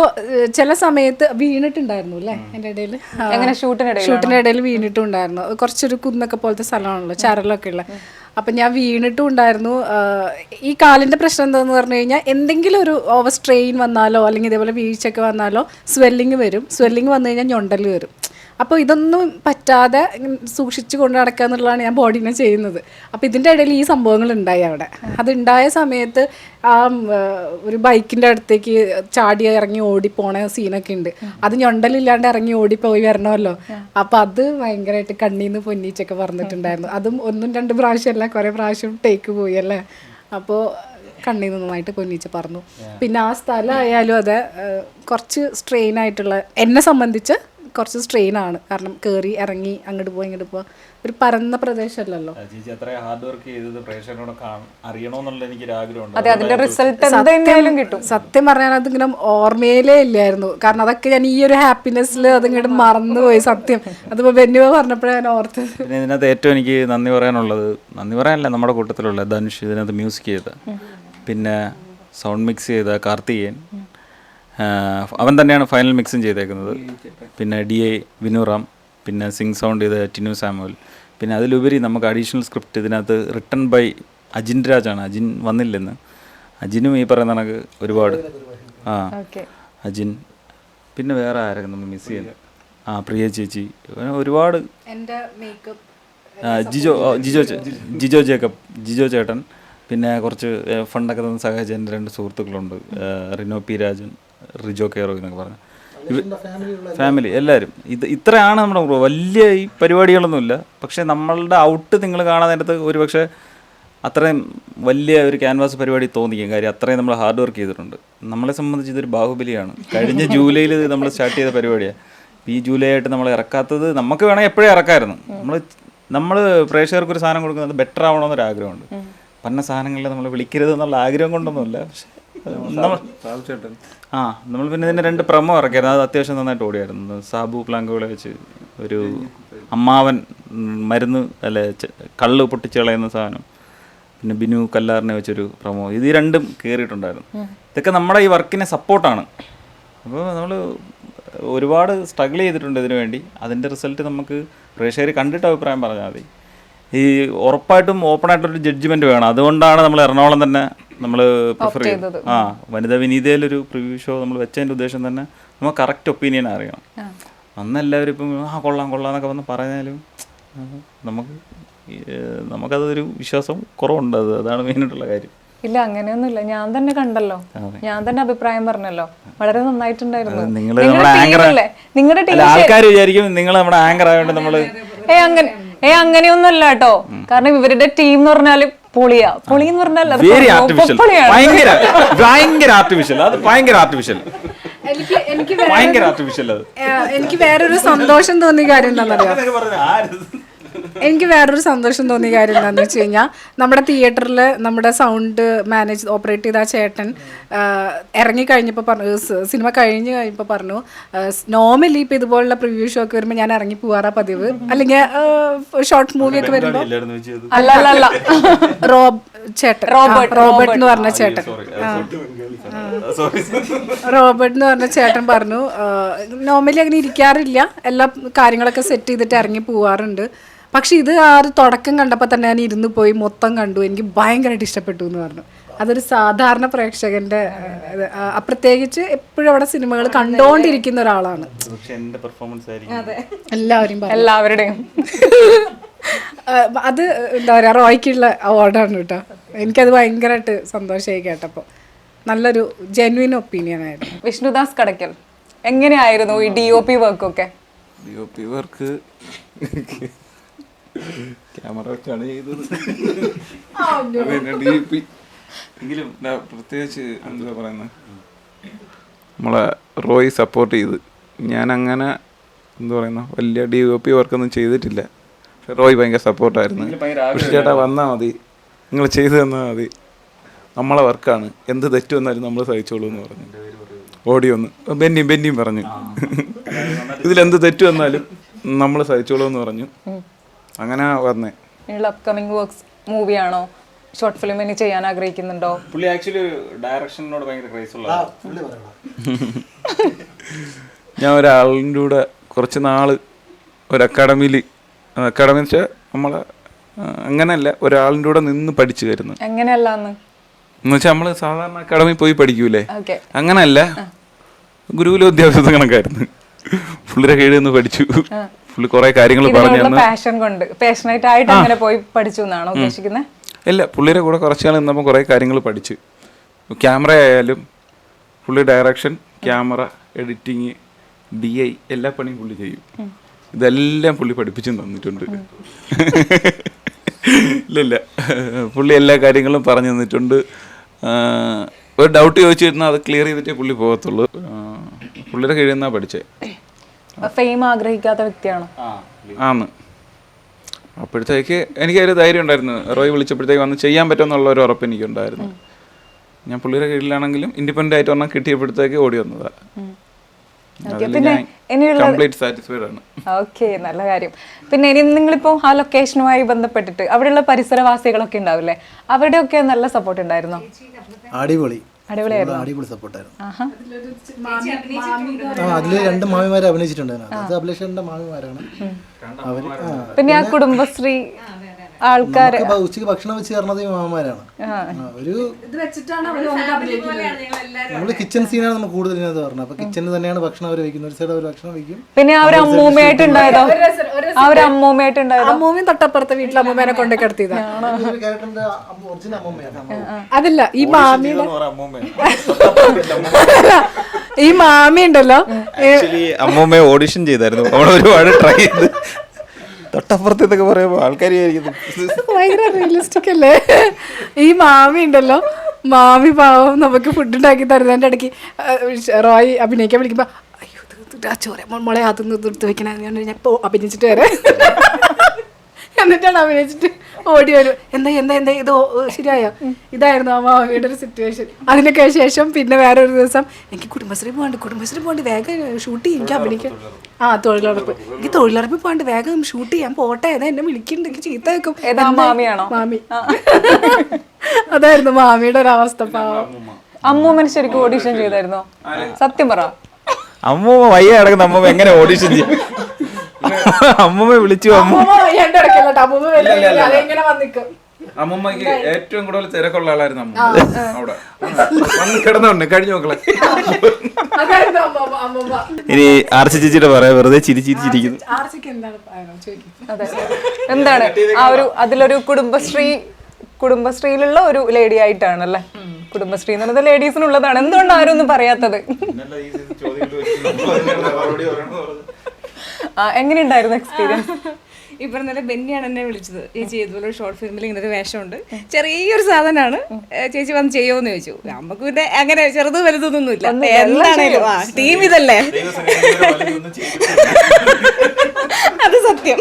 ചില സമയത്ത് വീണിട്ടുണ്ടായിരുന്നു അല്ലേ എൻ്റെ ഇടയിൽ, എങ്ങനെ ഷൂട്ടിൻ്റെ ഇടയിൽ വീണിട്ടുണ്ടായിരുന്നു. കുറച്ചൊരു കുന്നൊക്കെ പോലത്തെ സ്ഥലമാണല്ലോ, ചരലൊക്കെ ഉള്ള. അപ്പം ഞാൻ വീണിട്ടും ഉണ്ടായിരുന്നു. ഈ കാലിൻ്റെ പ്രശ്നം എന്താണെന്ന് പറഞ്ഞു കഴിഞ്ഞാൽ എന്തെങ്കിലും ഒരു ഓവർ സ്ട്രെയിൻ വന്നാലോ അല്ലെങ്കിൽ ഇതേപോലെ വീഴ്ചയൊക്കെ വന്നാലോ സ്വെല്ലിങ് വരും. സ്വെല്ലിങ് വന്നു കഴിഞ്ഞാൽ ഞൊണ്ടൽ വരും. അപ്പോൾ ഇതൊന്നും പറ്റാതെ സൂക്ഷിച്ച് കൊണ്ട് നടക്കുക എന്നുള്ളതാണ് ഞാൻ ബോഡീനെ ചെയ്യുന്നത്. അപ്പോൾ ഇതിൻ്റെ ഇടയിൽ ഈ സംഭവങ്ങൾ ഉണ്ടായി അവിടെ. അതുണ്ടായ സമയത്ത് ആ ഒരു ബൈക്കിൻ്റെ അടുത്തേക്ക് ചാടി ഇറങ്ങി ഓടിപ്പോണ സീനൊക്കെ ഉണ്ട്. അത് ഞൊണ്ടലില്ലാണ്ട് ഇറങ്ങി ഓടിപ്പോയി വരണമല്ലോ. അപ്പോൾ അത് ഭയങ്കരമായിട്ട് കണ്ണീന്ന് പൊന്നീച്ചൊക്കെ പറഞ്ഞിട്ടുണ്ടായിരുന്നു. അതും 1-2 പ്രാവശ്യമല്ല, കുറേ പ്രാവശ്യം ടേക്ക് പോയി അല്ലേ. അപ്പോൾ കണ്ണീർ നന്നായിട്ട് പൊന്നീച്ച പറഞ്ഞു. പിന്നെ ആ സ്ഥലമായാലും അതെ, കുറച്ച് സ്ട്രെയിൻ ആയിട്ടുള്ള, എന്നെ സംബന്ധിച്ച് കുറച്ച് സ്ട്രെയിൻ ആണ്. കാരണം കയറി ഇറങ്ങി അങ്ങോട്ട് പോയി ഇങ്ങോട്ട് പോയി ഒരു പരന്ന പ്രദേശമല്ലല്ലോ. ചേച്ചി അത്ര ഹാർഡ് വർക്ക് ചെയ്തത് പ്രേക്ഷകരോട് അറിയണമെന്നുള്ള എനിക്കൊരു ആഗ്രഹമുണ്ട്. അതെ, അതിന്റെ റിസൾട്ട് എന്തായാലും കിട്ടും. സത്യം പറഞ്ഞാൽ അതിങ്ങനെ ഓർമ്മയിലേ ഇല്ലായിരുന്നു. കാരണം അതൊക്കെ ഞാൻ ഈ ഒരു ഹാപ്പിനെസ്സിൽ അതിങ്ങോട്ട് മറന്നുപോയി സത്യം. അതിപ്പോൾ ബെന്നിവ പറഞ്ഞപ്പോഴാണ് ഞാൻ ഓർത്തത്. പിന്നെ ഇതിനകത്ത് ഏറ്റവും എനിക്ക് നന്ദി പറയാനല്ല നമ്മുടെ കൂട്ടത്തിലുള്ള ധനുഷ് ഇതിനകത്ത് മ്യൂസിക് ചെയ്ത, പിന്നെ സൗണ്ട് മിക്സ് ചെയ്ത കാർത്തികേയൻ, അവൻ തന്നെയാണ് ഫൈനൽ മിക്സും ചെയ്തേക്കുന്നത്. പിന്നെ DA വിനുറാം, പിന്നെ സിംഗ് സൗണ്ട് ചെയ്ത ടിനു സാമുവൽ. പിന്നെ അതിലുപരി നമുക്ക് അഡീഷണൽ സ്ക്രിപ്റ്റ് ഇതിനകത്ത് റിട്ടൺ ബൈ അജിൻ രാജാണ്. അജിൻ വന്നില്ലെന്ന്. അജിനും ഈ പറയുന്ന കണക്ക് ഒരുപാട് അജിൻ. പിന്നെ വേറെ ആരൊക്കെ നമ്മൾ മിസ് ചെയ്യുന്നത്? പ്രിയ ചേച്ചി, ഒരുപാട്. എൻ്റെ മേക്കപ്പ് ജിജോ ചേട്ടൻ. പിന്നെ കുറച്ച് ഫണ്ടൊക്കെ തന്ന സഹായിച്ച എൻ്റെ 2 സുഹൃത്തുക്കളുണ്ട്, റിനോ പി രാജൻ, റിജോ കെയറോ എന്നൊക്കെ പറഞ്ഞു. ഫാമിലി എല്ലാവരും. ഇത്രയാണ് നമ്മുടെ വലിയ ഈ പരിപാടികളൊന്നുമില്ല. പക്ഷേ നമ്മളുടെ ഔട്ട് നിങ്ങൾ കാണാൻ നേരത്ത് ഒരു പക്ഷേ അത്രയും വലിയ ഒരു ക്യാൻവാസ് പരിപാടി തോന്നിക്കും. കാര്യം അത്രയും നമ്മൾ ഹാർഡ് വർക്ക് ചെയ്തിട്ടുണ്ട്. നമ്മളെ സംബന്ധിച്ച് ഇതൊരു ബാഹുബലിയാണ്. കഴിഞ്ഞ ജൂലൈയിൽ നമ്മൾ സ്റ്റാർട്ട് ചെയ്ത പരിപാടിയാണ്. ഈ ജൂലൈ ആയിട്ട് നമ്മൾ ഇറക്കാത്തത് നമുക്ക് വേണമെങ്കിൽ എപ്പോഴേ ഇറക്കാമായിരുന്നു. നമ്മൾ പ്രേക്ഷകർക്ക് ഒരു സാധനം കൊടുക്കുന്നത് ബെറ്റർ ആവണമെന്നൊരാഗ്രഹമുണ്ട്. പന്ന സാധനങ്ങളിൽ നമ്മൾ വിളിക്കരുത് എന്നുള്ള ആഗ്രഹം കൊണ്ടൊന്നുമില്ല. പക്ഷേ നമ്മൾ പിന്നെ ഇതിൻ്റെ 2 പ്രമോ ഇറക്കിയായിരുന്നു. അത് അത്യാവശ്യം നന്നായിട്ട് ഓടിയായിരുന്നു. സാബു പ്ലാങ്കോളെ വെച്ച് ഒരു അമ്മാവൻ മരുന്ന് അല്ലെ കള്ള് പൊട്ടിച്ച് കളയുന്ന സാധനം, പിന്നെ ബിനു കല്ലാറിനെ വെച്ചൊരു പ്രമോ. ഇത് 2ഉം കയറിയിട്ടുണ്ടായിരുന്നു. ഇതൊക്കെ നമ്മുടെ ഈ വർക്കിനെ സപ്പോർട്ടാണ്. അപ്പോൾ നമ്മൾ ഒരുപാട് സ്ട്രഗിൾ ചെയ്തിട്ടുണ്ട് ഇതിനു വേണ്ടി. അതിൻ്റെ റിസൾട്ട് നമുക്ക് പ്രേക്ഷകർ കണ്ടിട്ട് അഭിപ്രായം പറഞ്ഞാൽ മതി. ഈ ഉറപ്പായിട്ടും ഓപ്പണായിട്ടൊരു ജഡ്ജ്മെൻറ്റ് വേണം. അതുകൊണ്ടാണ് നമ്മൾ എറണാകുളം തന്നെ നമ്മൾ പ്രിഫർ ചെയ്തത്. വനിതാ വിനീതയിലൊരു പ്രിവ്യൂ ഷോ നമ്മൾ വെച്ചതിൻ്റെ ഉദ്ദേശം തന്നെ നമുക്ക് കറക്റ്റ് ഒപ്പീനിയൻ അറിയണം. അന്ന് എല്ലാവരും ഇപ്പം കൊള്ളാം എന്നൊക്കെ വന്ന് പറഞ്ഞാലും നമുക്കതൊരു വിശ്വാസം കുറവുണ്ട്. അതാണ് മെയിനായിട്ടുള്ള കാര്യം. ഇല്ല, അങ്ങനെയൊന്നുമില്ല. ഞാൻ തന്നെ കണ്ടല്ലോ, ഞാൻ തന്നെ അഭിപ്രായം പറഞ്ഞല്ലോ, വളരെ നന്നായിട്ടുണ്ടായിരുന്നു. നിങ്ങളുടെ ടീം ആൾക്കാർ വിചാരിക്കും നിങ്ങൾ നമ്മുടെ ആങ്കർ ആയതുകൊണ്ട് നമ്മള് അങ്ങനെയൊന്നുമല്ല കേട്ടോ. കാരണം ഇവരുടെ ടീം എന്ന് പറഞ്ഞാല് പൊളി എന്ന് പറഞ്ഞാൽ വെരി ആർട്ടിഫിഷ്യൽ, ഭയങ്കര ആർട്ടിഫിഷ്യൽ. അത് ഭയങ്കര ആർട്ടിഫിഷ്യൽ. എനിക്ക് വേറൊരു സന്തോഷം തോന്നിയ കാര്യം എന്താണെന്ന് വെച്ച് കഴിഞ്ഞാൽ നമ്മുടെ തിയേറ്ററിൽ നമ്മുടെ സൗണ്ട് ഓപ്പറേറ്റ് ചെയ്ത ആ ചേട്ടൻ ഇറങ്ങിക്കഴിഞ്ഞപ്പോൾ പറഞ്ഞു, സിനിമ കഴിഞ്ഞ് കഴിഞ്ഞപ്പോൾ പറഞ്ഞു, നോർമലി ഇപ്പം ഇതുപോലുള്ള പ്രിവ്യൂ ഷോ ഒക്കെ വരുമ്പോൾ ഞാൻ ഇറങ്ങി പോവാറാ പതിവ്, അല്ലെങ്കിൽ ഷോർട്ട് മൂവി ഒക്കെ വരുമ്പോൾ. അല്ല റോബർട്ട് എന്ന് പറഞ്ഞ ചേട്ടൻ പറഞ്ഞു, നോർമലി അങ്ങനെ ഇരിക്കാറില്ല, എല്ലാ കാര്യങ്ങളൊക്കെ സെറ്റ് ചെയ്തിട്ട് ഇറങ്ങി പോവാറുണ്ട്. പക്ഷെ ഇത് ആ ഒരു തുടക്കം കണ്ടപ്പോൾ തന്നെ ഞാൻ ഇരുന്ന് പോയി മൊത്തം കണ്ടു, എനിക്ക് ഭയങ്കരമായിട്ട് ഇഷ്ടപ്പെട്ടു എന്ന് പറഞ്ഞു. അതൊരു സാധാരണ പ്രേക്ഷകന്റെ, പ്രത്യേകിച്ച് എപ്പോഴും അവിടെ സിനിമകൾ കണ്ടോണ്ടിരിക്കുന്ന ഒരാളാണ്. എല്ലാവരുടെയും അത് എന്താ പറയാ, റോയ്ക്കുള്ള അവാർഡാണ് കേട്ടോ. എനിക്കത് ഭയങ്കരമായിട്ട് സന്തോഷമായി കേട്ടപ്പോൾ. നല്ലൊരു ജെന്വിൻ ഒപ്പീനിയൻ ആയിരുന്നു. വിഷ്ണുദാസ് കടക്കൽ എങ്ങനെയായിരുന്നു ഈ DOP വർക്കൊക്കെ? DOP വർക്ക് ക്യാമറ വെച്ചാണ് ചെയ്തത്. DP എങ്കിലും പ്രത്യേകിച്ച് എന്താ പറയുന്നത്, നമ്മളെ റോയ് സപ്പോർട്ട് ചെയ്ത്. ഞാൻ അങ്ങനെ എന്താ പറയുന്ന വലിയ DOP വർക്കൊന്നും ചെയ്തിട്ടില്ല. പക്ഷെ റോയ് ഭയങ്കര സപ്പോർട്ടായിരുന്നു. ചേട്ടാ വന്നാൽ മതി, നിങ്ങൾ ചെയ്തു തന്നാൽ മതി, നമ്മളെ വർക്കാണ്, എന്ത് തെറ്റ് വന്നാലും നമ്മൾ സഹിച്ചോളൂ എന്ന് പറഞ്ഞു. ഓടി വന്ന് ബെന്നിയും പറഞ്ഞു ഇതിലെന്ത് തെറ്റ് വന്നാലും നമ്മൾ സഹിച്ചോളൂ എന്ന് പറഞ്ഞു. അങ്ങനെ വന്നേ. ഇനിയുള്ള അപ്കമിങ് വർക്ക്സ് മൂവിയാണോ, ഷോർട്ട് ഫിലിം ഇനി ചെയ്യാൻ ആഗ്രഹിക്കുന്നുണ്ടോ? പുള്ളി ആക്ച്വലി ഡയറക്ഷനോട് ഭയങ്കര ക്രേസ് ഉള്ള ഞാൻ ഒരാളിൻ്റെ കൂടെ കുറച്ച് നാൾ ഒരു അക്കാഡമി വെച്ചാൽ നമ്മളെ അങ്ങനെയല്ല, ഒരാളിൻ്റെ കൂടെ നിന്ന് പഠിച്ചു വരുന്നു. എങ്ങനെയല്ലാന്ന് എന്ന് വെച്ചാൽ നമ്മൾ സാധാരണ അക്കാഡമി പോയി പഠിക്കൂലേ, ഓക്കെ. അങ്ങനല്ല, ഗുരുകുല വിദ്യാഭ്യാസം കണക്കായിരുന്നു. പുള്ളിയുടെ കീഴിൽ നിന്ന് പഠിച്ചു. പുള്ളി കുറെ കാര്യങ്ങൾ പറഞ്ഞു തന്നു. പാഷൻ കൊണ്ട് പാഷനേറ്റ് ആയിട്ട് അങ്ങനെ പോയി പഠിച്ചു എന്നാണോ ഉദ്ദേശിക്കുന്നത്? ഇല്ല, പുള്ളിയുടെ കൂടെ കുറച്ച് നാൾ നിന്നപ്പോൾ കുറേ കാര്യങ്ങൾ പഠിച്ചു. ക്യാമറ ആയാലും പുള്ളി ഡയറക്ഷൻ, ക്യാമറ, എഡിറ്റിങ്, DI എല്ലാ പണിയും പുള്ളി ചെയ്യും. ഇതെല്ലാം പുള്ളി പഠിപ്പിച്ചും തന്നിട്ടുണ്ട്. ഇല്ല പുള്ളി എല്ലാ കാര്യങ്ങളും പറഞ്ഞു തന്നിട്ടുണ്ട്. ഒരു ഡൗട്ട് ചോദിച്ചിരുന്നാൽ അത് ക്ലിയർ ചെയ്തിട്ടേ പുള്ളി പോകത്തുള്ളൂ. പുള്ളിയുടെ കീഴിൽ നിന്നാണ് പഠിച്ചേ. ഫെയിം ആഗ്രഹിക്കാത്ത വ്യക്തിയാണോ? ആന്ന്. അപ്പോഴത്തേക്ക് എനിക്കൊരു ധൈര്യം ഉണ്ടായിരുന്നു. റോയ് വിളിച്ചപ്പോഴത്തേക്ക് വന്ന് ചെയ്യാൻ പറ്റുമെന്നുള്ള ഒരു ഉറപ്പ് എനിക്കുണ്ടായിരുന്നു. ഞാൻ പുള്ളിയുടെ കീഴിലാണെങ്കിലും ഇൻഡിപെൻഡൻ്റ് ആയിട്ട് ഒരെണ്ണം കിട്ടിയപ്പോഴത്തേക്ക് ഓടി വന്നതാണ്. കംപ്ലീറ്റ് സാറ്റിസ്ഫൈഡ് ആണ്. ഓക്കെ, നല്ല കാര്യം. പിന്നെ ഇനി നിങ്ങളിപ്പോ ആ ലൊക്കേഷനുമായി ബന്ധപ്പെട്ടിട്ട് അവിടെയുള്ള പരിസരവാസികളൊക്കെ ഉണ്ടാവില്ലേ, അവരുടെയൊക്കെ നല്ല സപ്പോർട്ട് ഉണ്ടായിരുന്നോ? അടിപൊളിയായിരുന്നു, അടിപൊളി സപ്പോർട്ടായിരുന്നു. അതില് 2 മാമിമാരെ അഭിനയിച്ചിട്ടുണ്ടായിരുന്നു. അത് അഭിലേഷന്റെ മാമിമാരാണ് അവര്. പിന്നെ ആ കുടുംബശ്രീ ആൾക്കാര് ഉച്ചക്ക് ഭക്ഷണം വെച്ച് തരണത് ഈ മാമന്മാരാണ്. ഒരു നമ്മള് കിച്ചൺ സീനാണ് നമ്മൾ കൂടുതൽ ഇതിനകത്ത് പറഞ്ഞത്. അപ്പൊ കിച്ചണിൽ തന്നെയാണ് ഭക്ഷണം അവർ വെക്കുന്നത്. ഒരു സൈഡ് അവർ ഭക്ഷണം വെക്കും. പിന്നെ ആ ഒരു അമ്മൂമ്മയായിട്ടുണ്ടായതോ? ആ ഒരു അമ്മൂമ്മയായിട്ടുണ്ടായതോ? അമ്മൂമ്മയും തൊട്ടപ്പുറത്തെ വീട്ടിലെ അമ്മൂമ്മേനെ കൊണ്ടേ കിടത്തിയതാണ്. അതല്ല, ഈ മാമി ഉണ്ടല്ലോ, അമ്മൂമ്മയെ ഓഡിഷൻ ചെയ്തായിരുന്നു. അവിടെ ഒരുപാട് ട്രൈ ചെയ്ത് തൊട്ടപ്പുറത്തൊക്കെ പറയുമ്പോൾ ആൾക്കാർ ഭയങ്കര റിയലിസ്റ്റിക് അല്ലേ? ഈ മാമി ഉണ്ടല്ലോ, മാമി പാവം നമുക്ക് ഫുഡ് ഉണ്ടാക്കി തരുന്നതിൻ്റെ ഇടയ്ക്ക് റോയ് അഭിനയിക്കാൻ വിളിക്കുമ്പോൾ അയ്യോ ചോര മോളെ അതൊന്ന് എടുത്ത് വെക്കണേ, ഞാൻ ഇപ്പോൾ അഭിനയിച്ചിട്ട് വരാം. എന്നിട്ടാണ് അഭിനയിച്ചിട്ട് ഓടി വരും. എന്താ ഇത് ശരിയായോ? ഇതായിരുന്നു ആ മാമിയുടെ ഒരു സിറ്റുവേഷൻ. അതിനൊക്കെ ശേഷം പിന്നെ വേറൊരു ദിവസം എനിക്ക് കുടുംബശ്രീ പോകണ്ട് വേഗം ഷൂട്ട് ചെയ്യും, എനിക്ക് അഭിനയിക്കാം. തൊഴിലുറപ്പ്, എനിക്ക് തൊഴിലുറപ്പിൽ പോകണ്ട് വേഗം ഷൂട്ട് ചെയ്യാൻ പോട്ടെ, ഏതാ എന്നെ വിളിക്കുന്നുണ്ട്, എനിക്ക് ചീത്ത വെക്കും. മാമി അതായിരുന്നു മാമിയുടെ ഒരു അവസ്ഥ. അമ്മൂമ്മന് ശരിക്കും ഓഡിഷൻ ചെയ്തായിരുന്നോ? സത്യം പറ. അമ്മൂമ്മ വയ്യ കിടക്കുന്ന അമ്മൂമ്മ എങ്ങനെ ഓഡിഷൻ ചെയ്യും? അമ്മൂമ്മ വിളിച്ചു. അമ്മൂമ്മക്ക് ഏറ്റവും കൂടുതൽ തിരക്കുള്ള ആളായിരുന്നു അമ്മ. അവിടെ വന്ന് കിടന്നുണ്ട് കഴിഞ്ഞു മക്കളെ. ഇനി ആർസി ചേച്ചിയുടെ പറയാ, വെറുതെ ചിരിച്ചിരിക്കുന്നു. എന്താണ് ആ ഒരു അതിലൊരു കുടുംബശ്രീയിലുള്ള ഒരു ലേഡി ആയിട്ടാണല്ലേ? കുടുംബശ്രീ എന്ന് പറയുന്നത് ലേഡീസിനുള്ളതാണ്. എന്തുകൊണ്ട് ആരും ഒന്നും പറയാത്തത്? എങ്ങനെയുണ്ടായിരുന്നു എക്സ്പീരിയൻസ്? ഈ പറഞ്ഞ ബെന്നിയാണ് എന്നെ വിളിച്ചത്. ചേച്ചി ഇതുപോലെ ഷോർട്ട് ഫിലിമിൽ ഇങ്ങനെ ഒരു വേഷമുണ്ട്, ചെറിയൊരു സാധനമാണ്, ചേച്ചി വന്ന് ചെയ്യുമോന്ന് ചോദിച്ചു. നമുക്ക് പിന്നെ അങ്ങനെ ചെറുത് വലുതൊന്നും ഇല്ല, എന്താണേലും ടീം ഇതല്ലേ, അത് സത്യം.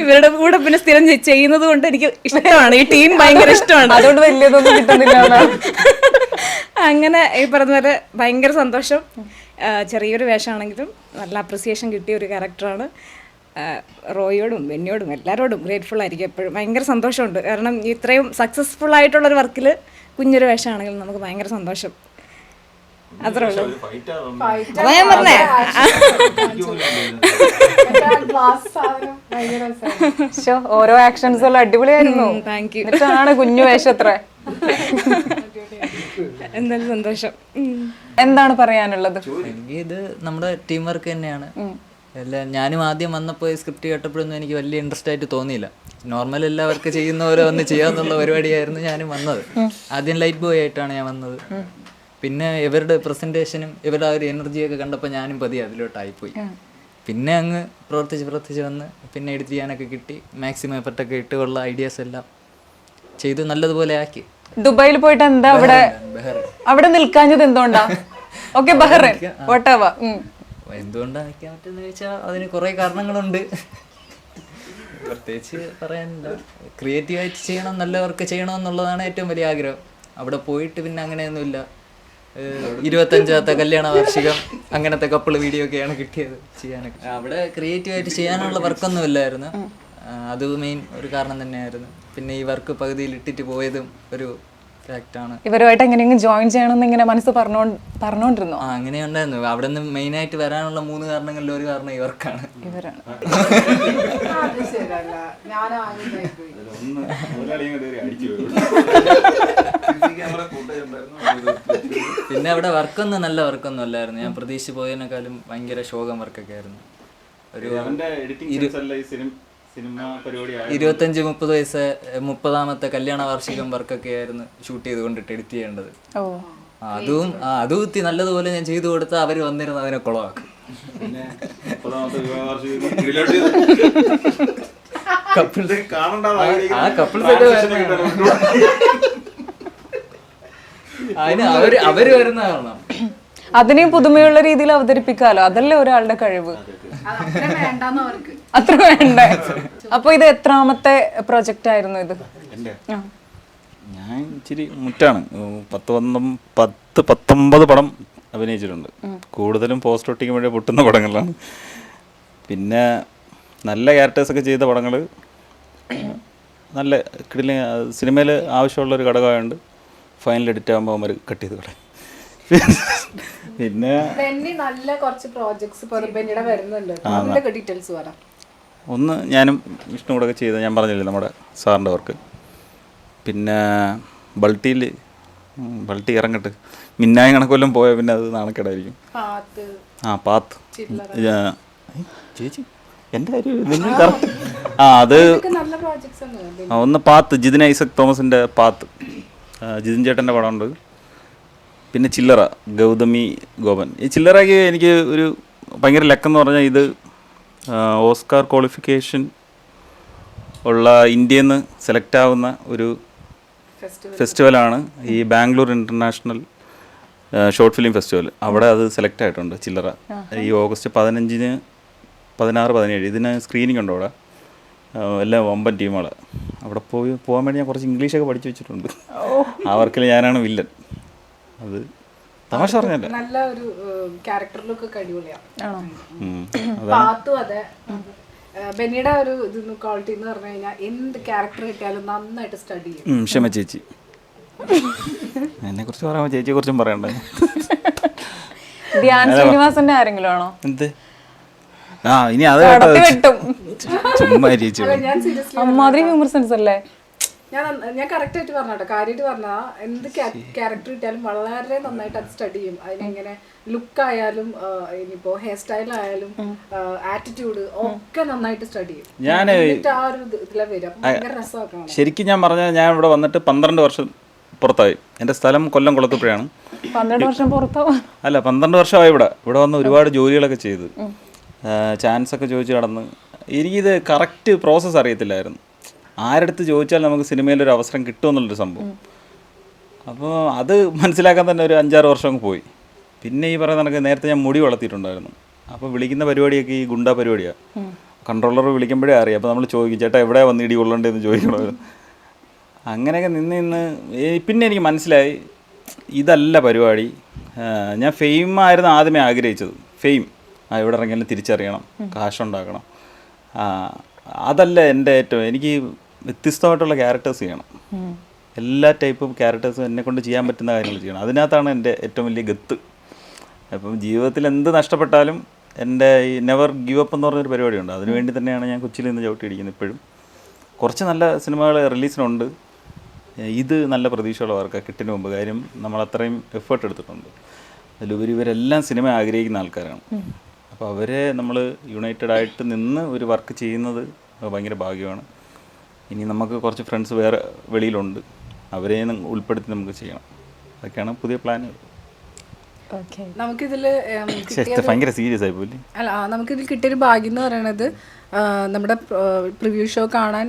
ഇവരുടെ കൂടെ പിന്നെ സ്ഥിരം ചെയ്യുന്നത് കൊണ്ട് എനിക്ക് ഇഷ്ടമാണ്, ഈ ടീം ഭയങ്കര ഇഷ്ടമാണ്. അതുകൊണ്ട് വലിയതൊന്നും കിട്ടുന്നില്ല. അങ്ങനെ ഈ പറഞ്ഞ പോലെ ഭയങ്കര സന്തോഷം. ചെറിയൊരു വേഷമാണെങ്കിലും നല്ല അപ്രിസിയേഷൻ കിട്ടിയ ഒരു ക്യാരക്ടറാണ്. റോയോടും ബെന്നിയോടും എല്ലാവരോടും ഗ്രേറ്റ്ഫുൾ ആയിരിക്കും എപ്പോഴും. ഭയങ്കര സന്തോഷമുണ്ട്, കാരണം ഇത്രയും സക്സസ്ഫുൾ ആയിട്ടുള്ളൊരു വർക്കിൽ കുഞ്ഞൊരു വേഷമാണെങ്കിലും നമുക്ക് ഭയങ്കര സന്തോഷം. അത്രേ ഉള്ളൂ. അതാ ഞാൻ പറഞ്ഞേ. ഓരോ ആക്ഷൻസ് എല്ലാം അടിപൊളിയായിരുന്നു. Thank you. എന്നിട്ടാണ് കുഞ്ഞു വേഷം എത്ര. എന്തായാലും സന്തോഷം. എന്താണ് പറയാനുള്ളത്? എനിക്ക് ഇത് നമ്മുടെ ടീം വർക്ക് തന്നെയാണ്. ഞാനും ആദ്യം വന്നപ്പോൾ സ്ക്രിപ്റ്റ് കേട്ടപ്പോഴൊന്നും എനിക്ക് വലിയ ഇൻട്രസ്റ്റ് ആയിട്ട് തോന്നിയില്ല. നോർമൽ എല്ലാവർക്ക് ചെയ്യുന്ന പോലെ വന്ന് ചെയ്യാന്നുള്ള പരിപാടിയായിരുന്നു ഞാനും വന്നത്. ആദ്യം ലൈറ്റ് ബോയ് ആയിട്ടാണ് ഞാൻ വന്നത്. പിന്നെ ഇവരുടെ പ്രസൻറ്റേഷനും ഇവരുടെ ആ ഒരു എനർജിയൊക്കെ കണ്ടപ്പോൾ ഞാനും പതിയെ അതിലോട്ടായിപ്പോയി. പിന്നെ അങ്ങ് പ്രവർത്തിച്ച് വന്ന് പിന്നെ എഡിറ്റ് ചെയ്യാനൊക്കെ കിട്ടി. മാക്സിമം എഫർട്ടൊക്കെ ഇട്ട് ഉള്ള ഐഡിയാസ് എല്ലാം ചെയ്ത് നല്ലതുപോലെ ആക്കി. ദുബായിൽ പോയിട്ട് എന്താ അവിടെ നിൽക്കാഞ്ഞത് എന്തുകൊണ്ടാ? Okay, Bahrain whatever. എന്തുകൊണ്ടാണ് നിൽക്കാൻ പറ്റുന്നത് ചോദിച്ചാൽ അതിന് കുറേ കാരണങ്ങളുണ്ട്. പ്രത്യേകിച്ച് പറയാനില്ല. ക്രിയേറ്റീവായിട്ട് ചെയ്യണം, നല്ല വർക്ക് ചെയ്യണം എന്നുള്ളതാണ് ഏറ്റവും വലിയ ആഗ്രഹം. അവിടെ പോയിട്ട് പിന്നെ അങ്ങനെയൊന്നുമില്ല. 25ാമത്തെ കല്യാണ വാർഷികം അങ്ങനത്തെ കപ്പിൾ വീഡിയോ ഒക്കെയാണ് കിട്ടിയത് ചെയ്യാനൊക്കെ. അവിടെ ക്രിയേറ്റീവായിട്ട് ചെയ്യാനുള്ള വർക്കൊന്നും ഇല്ലായിരുന്നു. അത് മെയിൻ ഒരു കാരണം തന്നെയായിരുന്നു. പിന്നെ ഈ വർക്ക് പകുതിയിൽ ഇട്ടിട്ട് പോയതും ഒരു ഫാക്റ്റാണ്. ഇവരുമായിട്ട് എങ്ങനെയെങ്കിലും ജോയിൻ ചെയ്യണമെന്ന് ഇങ്ങനെ മനസ്സ് പറഞ്ഞോണ്ടിരുന്നോ? അങ്ങനെ ഉണ്ടായിരുന്നു. അവിടെ നിന്ന് മെയിനായിട്ട് വരാനുള്ള 3 കാരണങ്ങളിൽ ഒരു കാരണം ഇവർക്കാണ്. ഇവരാണ്. പിന്നെ അവിടെ വർക്കൊന്നും നല്ല വർക്കൊന്നും അല്ലായിരുന്നു. ഞാൻ പ്രതീക്ഷിച്ച് പോയതിനേക്കാളും ഭയങ്കര ശോകം വർക്കൊക്കെ ആയിരുന്നു. ഒരു 25-30 വയസ്സ് 30ാമത്തെ കല്യാണ വാർഷികം വർക്കൊക്കെ ആയിരുന്നു ഷൂട്ട് ചെയ്തുകൊണ്ടിട്ട് എഡിറ്റ് ചെയ്യേണ്ടത്. അതും നല്ലതുപോലെ ഞാൻ ചെയ്തു കൊടുത്താൽ അവർ വന്നിരുന്ന് അതിനെ കുളമാക്കും. അതിന് അവര് വരുന്ന കാരണം അതിനെയും പുതുമയുള്ള രീതിയിൽ അവതരിപ്പിക്കാലോ. അതല്ലേ ഒരാളുടെ കഴിവ്. അത്ര വേണ്ടേ? അപ്പൊ ഇത് എത്രാമത്തെ പ്രൊജക്റ്റ് ആയിരുന്നു ഇത്? ഞാൻ ഇച്ചിരി മുറ്റാണ്. 19 പടം അഭിനയിച്ചിട്ടുണ്ട്. കൂടുതലും പോസ്റ്റ് ഒട്ടിക്ക് വേണ്ടി പൊട്ടുന്ന പടങ്ങളാണ്. പിന്നെ നല്ല ക്യാരക്ടേഴ്സൊക്കെ ചെയ്ത പടങ്ങൾ നല്ല സിനിമയിൽ ആവശ്യമുള്ളൊരു ഘടകമായതുകൊണ്ട് ഫൈനൽ എഡിറ്റ് ആകുമ്പോൾ അവർ കട്ട് ചെയ്ത് കളയും. പിന്നെ നല്ല കുറച്ച് പ്രോജക്ട്സ് വരുന്നുണ്ട്. ഡീറ്റെയിൽസ് പറയാം. ഒന്ന് ഞാനും വിഷ്ണു കൂടെ ഒക്കെ ചെയ്ത, ഞാൻ പറഞ്ഞില്ലേ നമ്മുടെ സാറിൻ്റെ വർക്ക്. പിന്നെ ബൾട്ടി ഇറങ്ങട്ട് മിന്നായി കണക്കൊല്ലം പോയാൽ പിന്നെ അത് നാണക്കേടായിരിക്കും. പാത്ത് ചേച്ചി എൻ്റെ കാര്യം നിങ്ങൾ കറക്റ്റ്. അത് ഒന്ന് പാത്ത്, ജിതിൻ ഐസക് തോമസിൻ്റെ പാത്ത്, ജിതിൻ ചേട്ടൻ്റെ പടമുണ്ട്. പിന്നെ ചില്ലറ, ഗൗതമി ഗോപൻ. ഈ ചില്ലറയ്ക്ക് എനിക്ക് ഒരു ഭയങ്കര ലക്കെന്ന് പറഞ്ഞാൽ ഇത് ഓസ്കാർ ക്വാളിഫിക്കേഷൻ ഉള്ള ഇന്ത്യയിൽ നിന്ന് സെലക്ട് ആവുന്ന ഒരു ഫെസ്റ്റിവലാണ് ഈ Bangalore international short film festival. അവിടെ അത് സെലക്ട് ആയിട്ടുണ്ട് ചില്ലറ. ഈ ഓഗസ്റ്റ് 15, 16, 17 ഇതിന് സ്ക്രീനിങ് ഉണ്ട് അവിടെ. എല്ലാം വമ്പൻ ടീമുകളാണ്. അവിടെ പോകാൻ വേണ്ടി ഞാൻ കുറച്ച് ഇംഗ്ലീഷൊക്കെ പഠിച്ചു വെച്ചിട്ടുണ്ട്. ആ വർക്കിൽ ഞാനാണ് വില്ലൻ. അത് തമാശ പറഞ്ഞല്ലേ. നല്ല ഒരു ക്യാരക്ടർ ലുക്ക് ഒക്കെ അടിപൊളിയാണ്. അതെ, ബെന്നിയുടെ ഒരു ക്വാളിറ്റി എന്ന് പറഞ്ഞു കഴിഞ്ഞാൽ എന്ത് ക്യാരക്ടർ കിട്ടിയാലും നന്നായിട്ട് സ്റ്റഡി ചെയ്യും. ക്ഷമ ചേച്ചി, എന്നെ കുറിച്ച് പറയാമോ? ചേച്ചിയെ കുറിച്ചും പറയണ്ടേ? ധ്യാൻ ശ്രീനിവാസന്റെ ആരെങ്കിലും ആണോ? എന്ത്? ഇനി അത് ചുമ്മാ ചേച്ചി അമ്മാതിരി ഹ്യൂമർ സെൻസ് അല്ലേ? ഞാൻ കറക്റ്റ് ആയിട്ട് പറഞ്ഞോട്ടെ, കാര്യമായിട്ട് പറഞ്ഞാ എന്ത് ക്യാരക്ടർ കിട്ടിയാലും വളരെ നന്നായിട്ട് അത് സ്റ്റഡി ചെയ്യും. അതിനെങ്ങനെ ലുക്ക് ആയാലും ഇനിയിപ്പോ ഹെയർ സ്റ്റൈൽ ആയാലും ആറ്റിറ്റ്യൂഡ് ഒക്കെ നന്നായിട്ട് സ്റ്റഡി ചെയ്യും. ഞാൻ ആ ഒരു ഇതിലെ വരും. ഭയങ്കര രസമാക്കണം. ശരിക്കും ഞാൻ പറഞ്ഞാൽ ഞാൻ ഇവിടെ വന്നിട്ട് 12 വർഷം പുറത്തായി. എൻ്റെ സ്ഥലം കൊല്ലം കുളത്തൂപ്പുഴയാണ്. 12 വർഷം പുറത്താവും അല്ല, 12 വർഷമായി ഇവിടെ വന്ന് ഒരുപാട് ജോലികളൊക്കെ ചെയ്ത് ചാൻസ് ഒക്കെ ചോദിച്ച് നടന്ന്. എനിക്കിത് കറക്റ്റ് പ്രോസസ്സ് അറിയത്തില്ലായിരുന്നു. ആരെടുത്ത് ചോദിച്ചാൽ നമുക്ക് സിനിമയിലൊരു അവസരം കിട്ടുമെന്നുള്ളൊരു സംഭവം. അപ്പോൾ അത് മനസ്സിലാക്കാൻ തന്നെ ഒരു 5-6 വർഷം പോയി. പിന്നെ ഈ പറയുന്ന കണക്ക് നേരത്തെ ഞാൻ മുടി വളർത്തിയിട്ടുണ്ടായിരുന്നു. അപ്പോൾ വിളിക്കുന്ന പരിപാടിയൊക്കെ ഈ ഗുണ്ട പരിപാടിയാണ്. കൺട്രോളർ വിളിക്കുമ്പോഴേ അറിയാം. അപ്പോൾ നമ്മൾ ചോദിക്കും, ചേട്ടാ എവിടെ വന്ന് ഇടി കൊള്ളണ്ടേന്ന് ചോദിക്കണമായിരുന്നു. അങ്ങനെയൊക്കെ നിന്ന് പിന്നെ എനിക്ക് മനസ്സിലായി ഇതല്ല പരിപാടി. ഞാൻ ഫെയിം ആയിരുന്നു ആദ്യമേ ആഗ്രഹിച്ചത്. ഫെയിം എവിടെ ഇറങ്ങിയാലും തിരിച്ചറിയണം, കാശുണ്ടാക്കണം. അതല്ല എൻ്റെ ഏറ്റവും. എനിക്ക് വ്യത്യസ്തമായിട്ടുള്ള ക്യാരക്ടേഴ്സ് ചെയ്യണം. എല്ലാ ടൈപ്പും ക്യാരക്ടേഴ്സും എന്നെ കൊണ്ട് ചെയ്യാൻ പറ്റുന്ന കാര്യങ്ങൾ ചെയ്യണം. അതിനകത്താണ് എൻ്റെ ഏറ്റവും വലിയ ഗത്ത്. അപ്പം ജീവിതത്തിൽ എന്ത് നഷ്ടപ്പെട്ടാലും എൻ്റെ ഈ നെവർ ഗിവ് അപ്പ് എന്ന് പറഞ്ഞൊരു പരിപാടിയുണ്ട്. അതിനുവേണ്ടി തന്നെയാണ് ഞാൻ കൊച്ചിയിൽ നിന്ന് ചവിട്ടിയിരിക്കുന്നത്. ഇപ്പോഴും കുറച്ച് നല്ല സിനിമകൾ റിലീസിനുണ്ട്. ഇത് നല്ല പ്രതീക്ഷയുള്ള വർക്കാണ് കിട്ടിന് മുമ്പ്. കാര്യം നമ്മളത്രയും എഫേർട്ട് എടുത്തിട്ടുണ്ട്. അതിലുപരി ഇവരെല്ലാം സിനിമ ആഗ്രഹിക്കുന്ന ആൾക്കാരാണ്. അപ്പോൾ അവരെ നമ്മൾ യുണൈറ്റഡ് ആയിട്ട് നിന്ന് ഒരു വർക്ക് ചെയ്യുന്നത് ഭയങ്കര ഭാഗ്യമാണ്. ഇനി നമുക്ക് കുറച്ച് ഫ്രണ്ട്സ് വേറെ വെളിയിലുണ്ട്, അവരെ ഉൾപ്പെടുത്തി നമുക്ക് ചെയ്യണം. അതൊക്കെയാണ് പുതിയ പ്ലാൻ. ഓക്കെ. നമുക്കിതിൽ ഭയങ്കര സീരിയസ് ആയി പോലെ. അല്ല, നമുക്കിതിൽ കിട്ടിയൊരു ഭാഗ്യം എന്ന് പറയുന്നത് നമ്മുടെ പ്രിവ്യൂ ഷോ കാണാൻ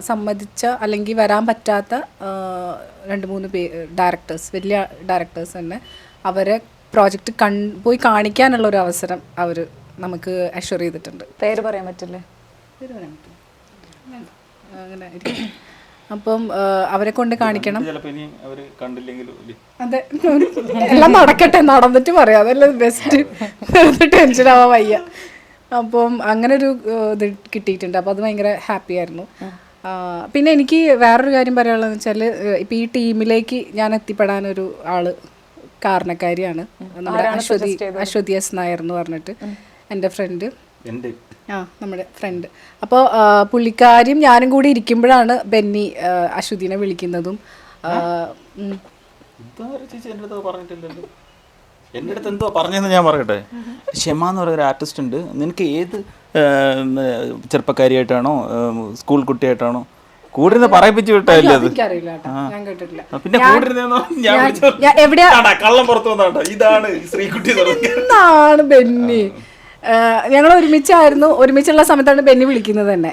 സമ്മതിച്ച അല്ലെങ്കിൽ വരാൻ പറ്റാത്ത 2-3 ഡയറക്ടേഴ്സ്, വലിയ ഡയറക്ടേഴ്സ് തന്നെ അവരെ പ്രോജക്റ്റ് പോയി കാണിക്കാനുള്ള ഒരു അവസരം അവർ നമുക്ക് അഷ്വർ ചെയ്തിട്ടുണ്ട്. പേര് പറയാൻ പറ്റില്ലേ? അങ്ങനെ അപ്പം അവരെ കൊണ്ട് കാണിക്കണം. അതെ, എല്ലാം നടക്കട്ടെ, നടന്നിട്ട് പറയാം, അതല്ല ബെസ്റ്റ്. ടെൻഷൻ ആവാൻ വയ്യ. അപ്പം അങ്ങനെ ഒരു ഇത് കിട്ടിയിട്ടുണ്ട്. അപ്പോൾ അത് ഭയങ്കര ഹാപ്പി ആയിരുന്നു. പിന്നെ എനിക്ക് വേറൊരു കാര്യം പറയാനുള്ളതെന്ന് വെച്ചാൽ ഇപ്പം ഈ ടീമിലേക്ക് ഞാൻ എത്തിപ്പെടാനൊരു ആള് കാരണക്കാരിയാണ് നമ്മുടെ അശ്വതി എസ് നായർ എന്ന് പറഞ്ഞിട്ട്, എൻ്റെ ഫ്രണ്ട്. നമ്മുടെ ഫ്രണ്ട്. അപ്പോൾ പുള്ളിക്കാരിയും ഞാനും കൂടി ഇരിക്കുമ്പോഴാണ് ബെന്നി അശ്വതിനെ വിളിക്കുന്നതും. എൻ്റെ അടുത്ത് എന്തോ പറഞ്ഞതെന്ന് ഞാൻ പറയട്ടെ. ക്ഷമ എന്ന് പറയുന്ന ഒരു ആർട്ടിസ്റ്റ് ഉണ്ട്, നിനക്ക് ഏത് ചെറുപ്പക്കാരിയായിട്ടാണോ സ്കൂൾ കുട്ടിയായിട്ടാണോ കൂടിരുന്ന് പറയിപ്പിച്ച് വിട്ടല്ലേ അത്? പിന്നെ കള്ളം പുറത്തു വന്നാട്ടോ, ഇതാണ് ശ്രീകുട്ടി എന്നാണ് ബെന്നി. ഞങ്ങൾ ഒരുമിച്ചുള്ള സമയത്താണ് ബെന്നി വിളിക്കുന്നത് തന്നെ.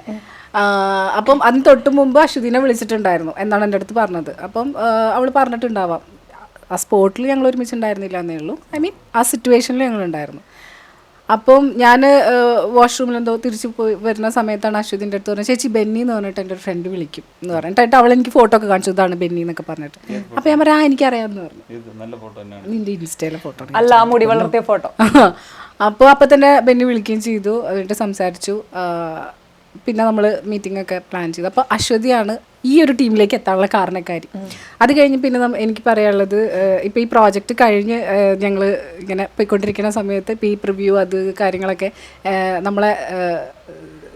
അപ്പം അതിന് തൊട്ട് മുമ്പ് അശ്വതിനെ വിളിച്ചിട്ടുണ്ടായിരുന്നു എന്നാണ് എൻ്റെ അടുത്ത് പറഞ്ഞത്. അപ്പം അവൾ പറഞ്ഞിട്ടുണ്ടാവാം, ആ സ്പോട്ടിൽ ഞങ്ങൾ ഒരുമിച്ചുണ്ടായിരുന്നില്ല എന്നേ ഉള്ളൂ. ഐ മീൻ ആ സിറ്റുവേഷനിൽ ഞങ്ങളുണ്ടായിരുന്നു. അപ്പം ഞാൻ വാഷ്റൂമിൽ എന്തോ തിരിച്ചു പോയി വരുന്ന സമയത്താണ് അശ്വതിൻ്റെ അടുത്ത് പറഞ്ഞത്, ചേച്ചി ബെന്നി എന്ന് പറഞ്ഞിട്ട് എൻ്റെ ഒരു ഫ്രണ്ട് വിളിക്കും എന്ന് പറഞ്ഞിട്ട് അവൾ എനിക്ക് ഫോട്ടോ ഒക്കെ കാണിച്ചു, ഇതാണ് ബെന്നി എന്നൊക്കെ പറഞ്ഞിട്ട്. അപ്പം ഞാൻ പറയാം എനിക്കറിയാമെന്ന് പറഞ്ഞു. നിൻ്റെ ഇൻസ്റ്റയിലെ ഫോട്ടോ അല്ല, മുടി വളർത്തിയ ഫോട്ടോ. അപ്പോൾ തന്നെ ബെന്നി വിളിക്കുകയും ചെയ്തു, എന്നിട്ട് സംസാരിച്ചു. പിന്നെ നമ്മൾ മീറ്റിംഗ് ഒക്കെ പ്ലാൻ ചെയ്തു. അപ്പോൾ അശ്വതിയാണ് ഈ ഒരു ടീമിലേക്ക് എത്താനുള്ള കാരണക്കാരി. അത് കഴിഞ്ഞ് പിന്നെ എനിക്ക് പറയാനുള്ളത്, ഇപ്പോൾ ഈ പ്രോജക്റ്റ് കഴിഞ്ഞ് ഞങ്ങൾ ഇങ്ങനെ പോയിക്കൊണ്ടിരിക്കുന്ന സമയത്ത് ഇപ്പോൾ ഈ പ്രിവ്യൂ അത് കാര്യങ്ങളൊക്കെ നമ്മളെ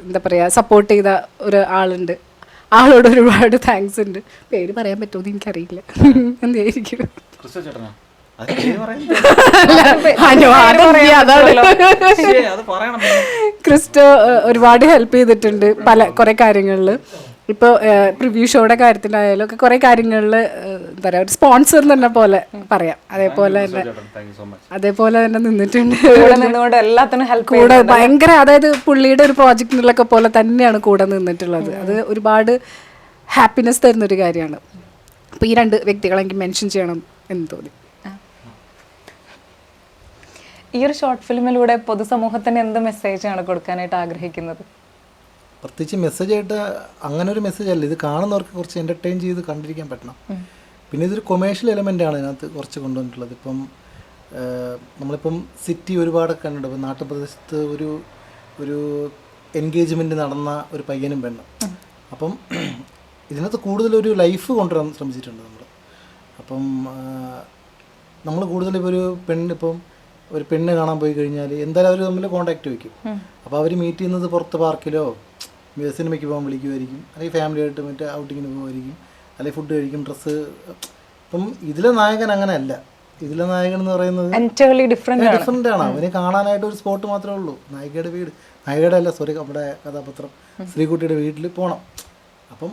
എന്താ പറയുക സപ്പോർട്ട് ചെയ്ത ഒരു ആളുണ്ട്. ആളോട് ഒരുപാട് താങ്ക്സ് ഉണ്ട്. പേര് പറയാൻ പറ്റുമെന്ന് എനിക്കറിയില്ല, എന്തായിരിക്കും. ക്രിസ്റ്റോ ഒരുപാട് ഹെൽപ്പ് ചെയ്തിട്ടുണ്ട് കുറെ കാര്യങ്ങളിൽ. ഇപ്പോൾ പ്രിവ്യൂ ഷോയുടെ കാര്യത്തിലായാലും ഒക്കെ കുറെ കാര്യങ്ങളിൽ എന്താ പറയുക, ഒരു സ്പോൺസർ തന്നെ പോലെ പറയാം. അതേപോലെ തന്നെ നിന്നിട്ടുണ്ട് കൂടെ. ഭയങ്കര, അതായത് പുള്ളിയുടെ ഒരു പ്രോജക്റ്റിനുള്ളൊക്കെ പോലെ തന്നെയാണ് കൂടെ നിന്നിട്ടുള്ളത്. അത് ഒരുപാട് ഹാപ്പിനെസ് തരുന്നൊരു കാര്യമാണ്. അപ്പോൾ ഈ 2 വ്യക്തികളെ എനിക്ക് മെൻഷൻ ചെയ്യണം എന്ന് തോന്നി. ഈ ഒരു ഷോർട്ട് ഫിലിമിലൂടെ പൊതുസമൂഹത്തിന് എന്ത് മെസ്സേജാണ് കൊടുക്കാനായിട്ട് ആഗ്രഹിക്കുന്നത്? പ്രത്യേകിച്ച് മെസ്സേജായിട്ട് അങ്ങനെ ഒരു മെസ്സേജ് അല്ല, ഇത് കാണുന്നവർക്ക് കുറച്ച് എൻ്റർടൈൻ ചെയ്ത് കണ്ടിരിക്കാൻ പറ്റണം. പിന്നെ ഇതൊരു കൊമേഴ്ഷ്യൽ എലമെൻ്റാണ് ഇതിനകത്ത് കുറച്ച് കൊണ്ടുവന്നിട്ടുള്ളത്. ഇപ്പം നമ്മളിപ്പം സിറ്റി ഒരുപാട് കണ്ടിട്ടുണ്ട്. ഇപ്പം നാട്ടുപ്രദേശത്ത് ഒരു എൻഗേജ്മെൻറ്റ് നടന്ന ഒരു പയ്യനും പെണ്ണും. അപ്പം ഇതിനകത്ത് കൂടുതലൊരു ലൈഫ് കൊണ്ടുവരാൻ ശ്രമിച്ചിട്ടുണ്ട് നമ്മൾ. അപ്പം നമ്മൾ കൂടുതൽ ഇപ്പോൾ ഒരു പെണ്ണ് കാണാൻ പോയി കഴിഞ്ഞാൽ എന്തായാലും അവർ തമ്മിൽ കോൺടാക്റ്റ് വയ്ക്കും. അപ്പോൾ അവർ മീറ്റ് ചെയ്യുന്നത് പുറത്ത് പാർക്കിലോ സിനിമയ്ക്ക് പോകാൻ വിളിക്കുമായിരിക്കും, അല്ലെങ്കിൽ ഫാമിലിയായിട്ട് മറ്റേ ഔട്ടിങ്ങിന് പോകുമായിരിക്കും, അല്ലെങ്കിൽ ഫുഡ് കഴിക്കും, ഡ്രസ്സ്. ഇപ്പം ഇതിലെ നായകൻ അങ്ങനെയല്ല. ഇതിലെ നായകൻ എന്ന് പറയുന്നത് ഡിഫറെൻ്റ് ആണ്. അവന് കാണാനായിട്ട് ഒരു സ്പോട്ട് മാത്രമേ ഉള്ളൂ. നായികയുടെ അല്ല, നമ്മുടെ കഥാപാത്രം ശ്രീകുട്ടിയുടെ വീട്ടിൽ പോകണം. അപ്പം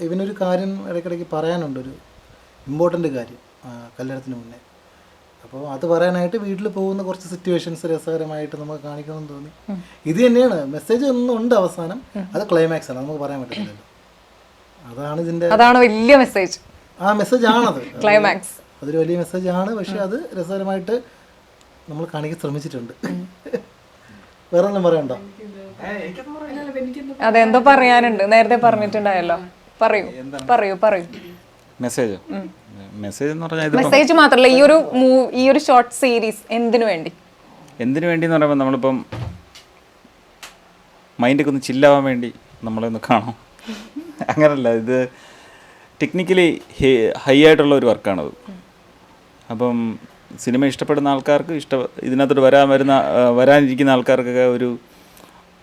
ഇവനൊരു കാര്യം ഇടയ്ക്കിടയ്ക്ക് പറയാനുണ്ട്, ഒരു ഇമ്പോർട്ടൻ്റ് കാര്യം കല്യാണത്തിന് മുന്നേ. അപ്പോൾ അത് പറയാനായിട്ട് വീട്ടിൽ പോകുന്ന കുറച്ച് സിറ്റുവേഷൻസ് രസകരമായിട്ട് നമുക്ക് കാണിക്കണമെന്ന് തോന്നി. ഇത് തന്നെയാണ് മെസ്സേജ് ഒന്നും ഉണ്ട് അവസാനം, അത് ക്ലൈമാക്സ് ആണ്, നമുക്ക് പറയാൻ പറ്റുന്നില്ലല്ലോ. അതാണ് വലിയ മെസ്സേജ്. ആ മെസ്സേജ് ആണത്, ക്ലൈമാക്സ്. അതൊരു വലിയ മെസ്സേജ് ആണ്. പക്ഷെ അത് രസകരമായിട്ട് നമ്മൾ കാണിക്കാൻ ശ്രമിച്ചിട്ടുണ്ട്. വേറെ ഒന്നും പറയണ്ടോ? അതെന്തോ പറയാനുണ്ട്, നേരത്തെ പറഞ്ഞിട്ടുണ്ടായല്ലോ. പറയൂ. മെസ്സേജ് എന്ന് പറഞ്ഞാൽ മെസ്സേജ് മാത്രമല്ല, ഈ ഒരു ഷോർട്ട് സീരീസ് എന്തിനു വേണ്ടി എന്ന് പറയുമ്പോൾ നമ്മളിപ്പം മൈൻഡൊക്കെ ഒന്ന് ചില്ലാവാൻ വേണ്ടി നമ്മളൊന്ന് കാണാം. അങ്ങനല്ല, ഇത് ടെക്നിക്കലി ഹൈ ആയിട്ടുള്ള ഒരു വർക്കാണത്. അപ്പം സിനിമ ഇഷ്ടപ്പെടുന്ന ആൾക്കാർക്ക് ഇതിനകത്തോട്ട് വരാനിരിക്കുന്ന ആൾക്കാർക്കൊക്കെ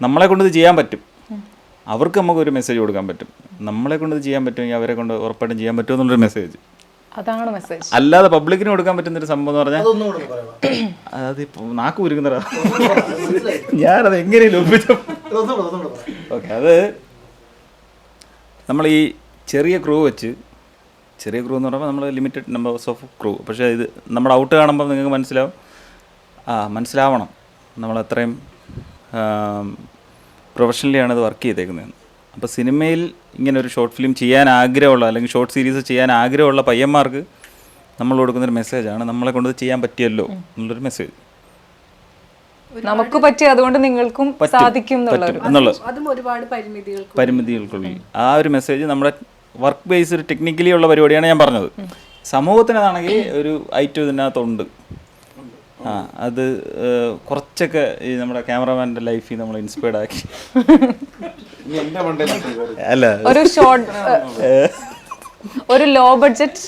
നമ്മളെ കൊണ്ട് ഇത് ചെയ്യാൻ പറ്റും, അവർക്ക് നമുക്കൊരു മെസ്സേജ് കൊടുക്കാൻ പറ്റും. നമ്മളെ കൊണ്ട് ഇത് ചെയ്യാൻ പറ്റുമെങ്കിൽ അവരെ കൊണ്ട് ഉറപ്പായിട്ടും ചെയ്യാൻ പറ്റും എന്നുള്ളൊരു മെസ്സേജ്. അതാണ് മെസ്സേജ്. അല്ലാതെ പബ്ലിക്കിന് കൊടുക്കാൻ പറ്റുന്നൊരു സംഭവം എന്ന് പറഞ്ഞാൽ അതിപ്പോൾ നാക്ക് ഉരുക്കുന്നതാ. ഞാനത് എങ്ങനെയും ഒപ്പിച്ചു. ഓക്കെ, അത് നമ്മൾ ഈ ചെറിയ ക്രൂ വെച്ച്, ചെറിയ ക്രൂ എന്ന് പറയുമ്പോൾ നമ്മൾ ലിമിറ്റഡ് നമ്പേഴ്സ് ഓഫ് ക്രൂ, പക്ഷേ ഇത് നമ്മുടെ ഔട്ട് കാണുമ്പോൾ നിങ്ങൾക്ക് മനസ്സിലാവണം നമ്മൾ അത്രയും പ്രൊഫഷണലിയാണ് ഇത് വർക്ക് ചെയ്തേക്കുന്നതെന്ന്. അപ്പോൾ സിനിമയിൽ ഇങ്ങനെ ഒരു ഷോർട്ട് ഫിലിം ചെയ്യാൻ ആഗ്രഹമുള്ള അല്ലെങ്കിൽ ഷോർട്ട് സീരീസ് ചെയ്യാൻ ആഗ്രഹമുള്ള പയ്യന്മാർക്ക് നമ്മൾ കൊടുക്കുന്നൊരു മെസ്സേജാണ്, നമ്മളെ കൊണ്ട് ചെയ്യാൻ പറ്റിയല്ലോ എന്നുള്ളൊരു മെസ്സേജ്. നമുക്ക് പറ്റി, അതുകൊണ്ട് നിങ്ങൾക്കും സാധിക്കും എന്നുള്ളത് അതും ഒരുപാട് പരിമിതികൾക്കുള്ളിൽ ആ ഒരു മെസ്സേജ് നമ്മുടെ വർക്ക് ബേസ് ഒരു ടെക്നിക്കലി ഉള്ള പരിപാടിയാണ് ഞാൻ പറഞ്ഞത്. സമൂഹത്തിനാണെങ്കിൽ ഒരു ഐറ്റം ഇതിനകത്തുണ്ട്. അത് കുറച്ചൊക്കെ ഈ നമ്മുടെ ക്യാമറമാൻ്റെ ലൈഫിൽ നമ്മൾ ഇൻസ്പയർഡ് ആക്കി. അല്ല, ഒരു ലോ ബഡ്ജറ്റ്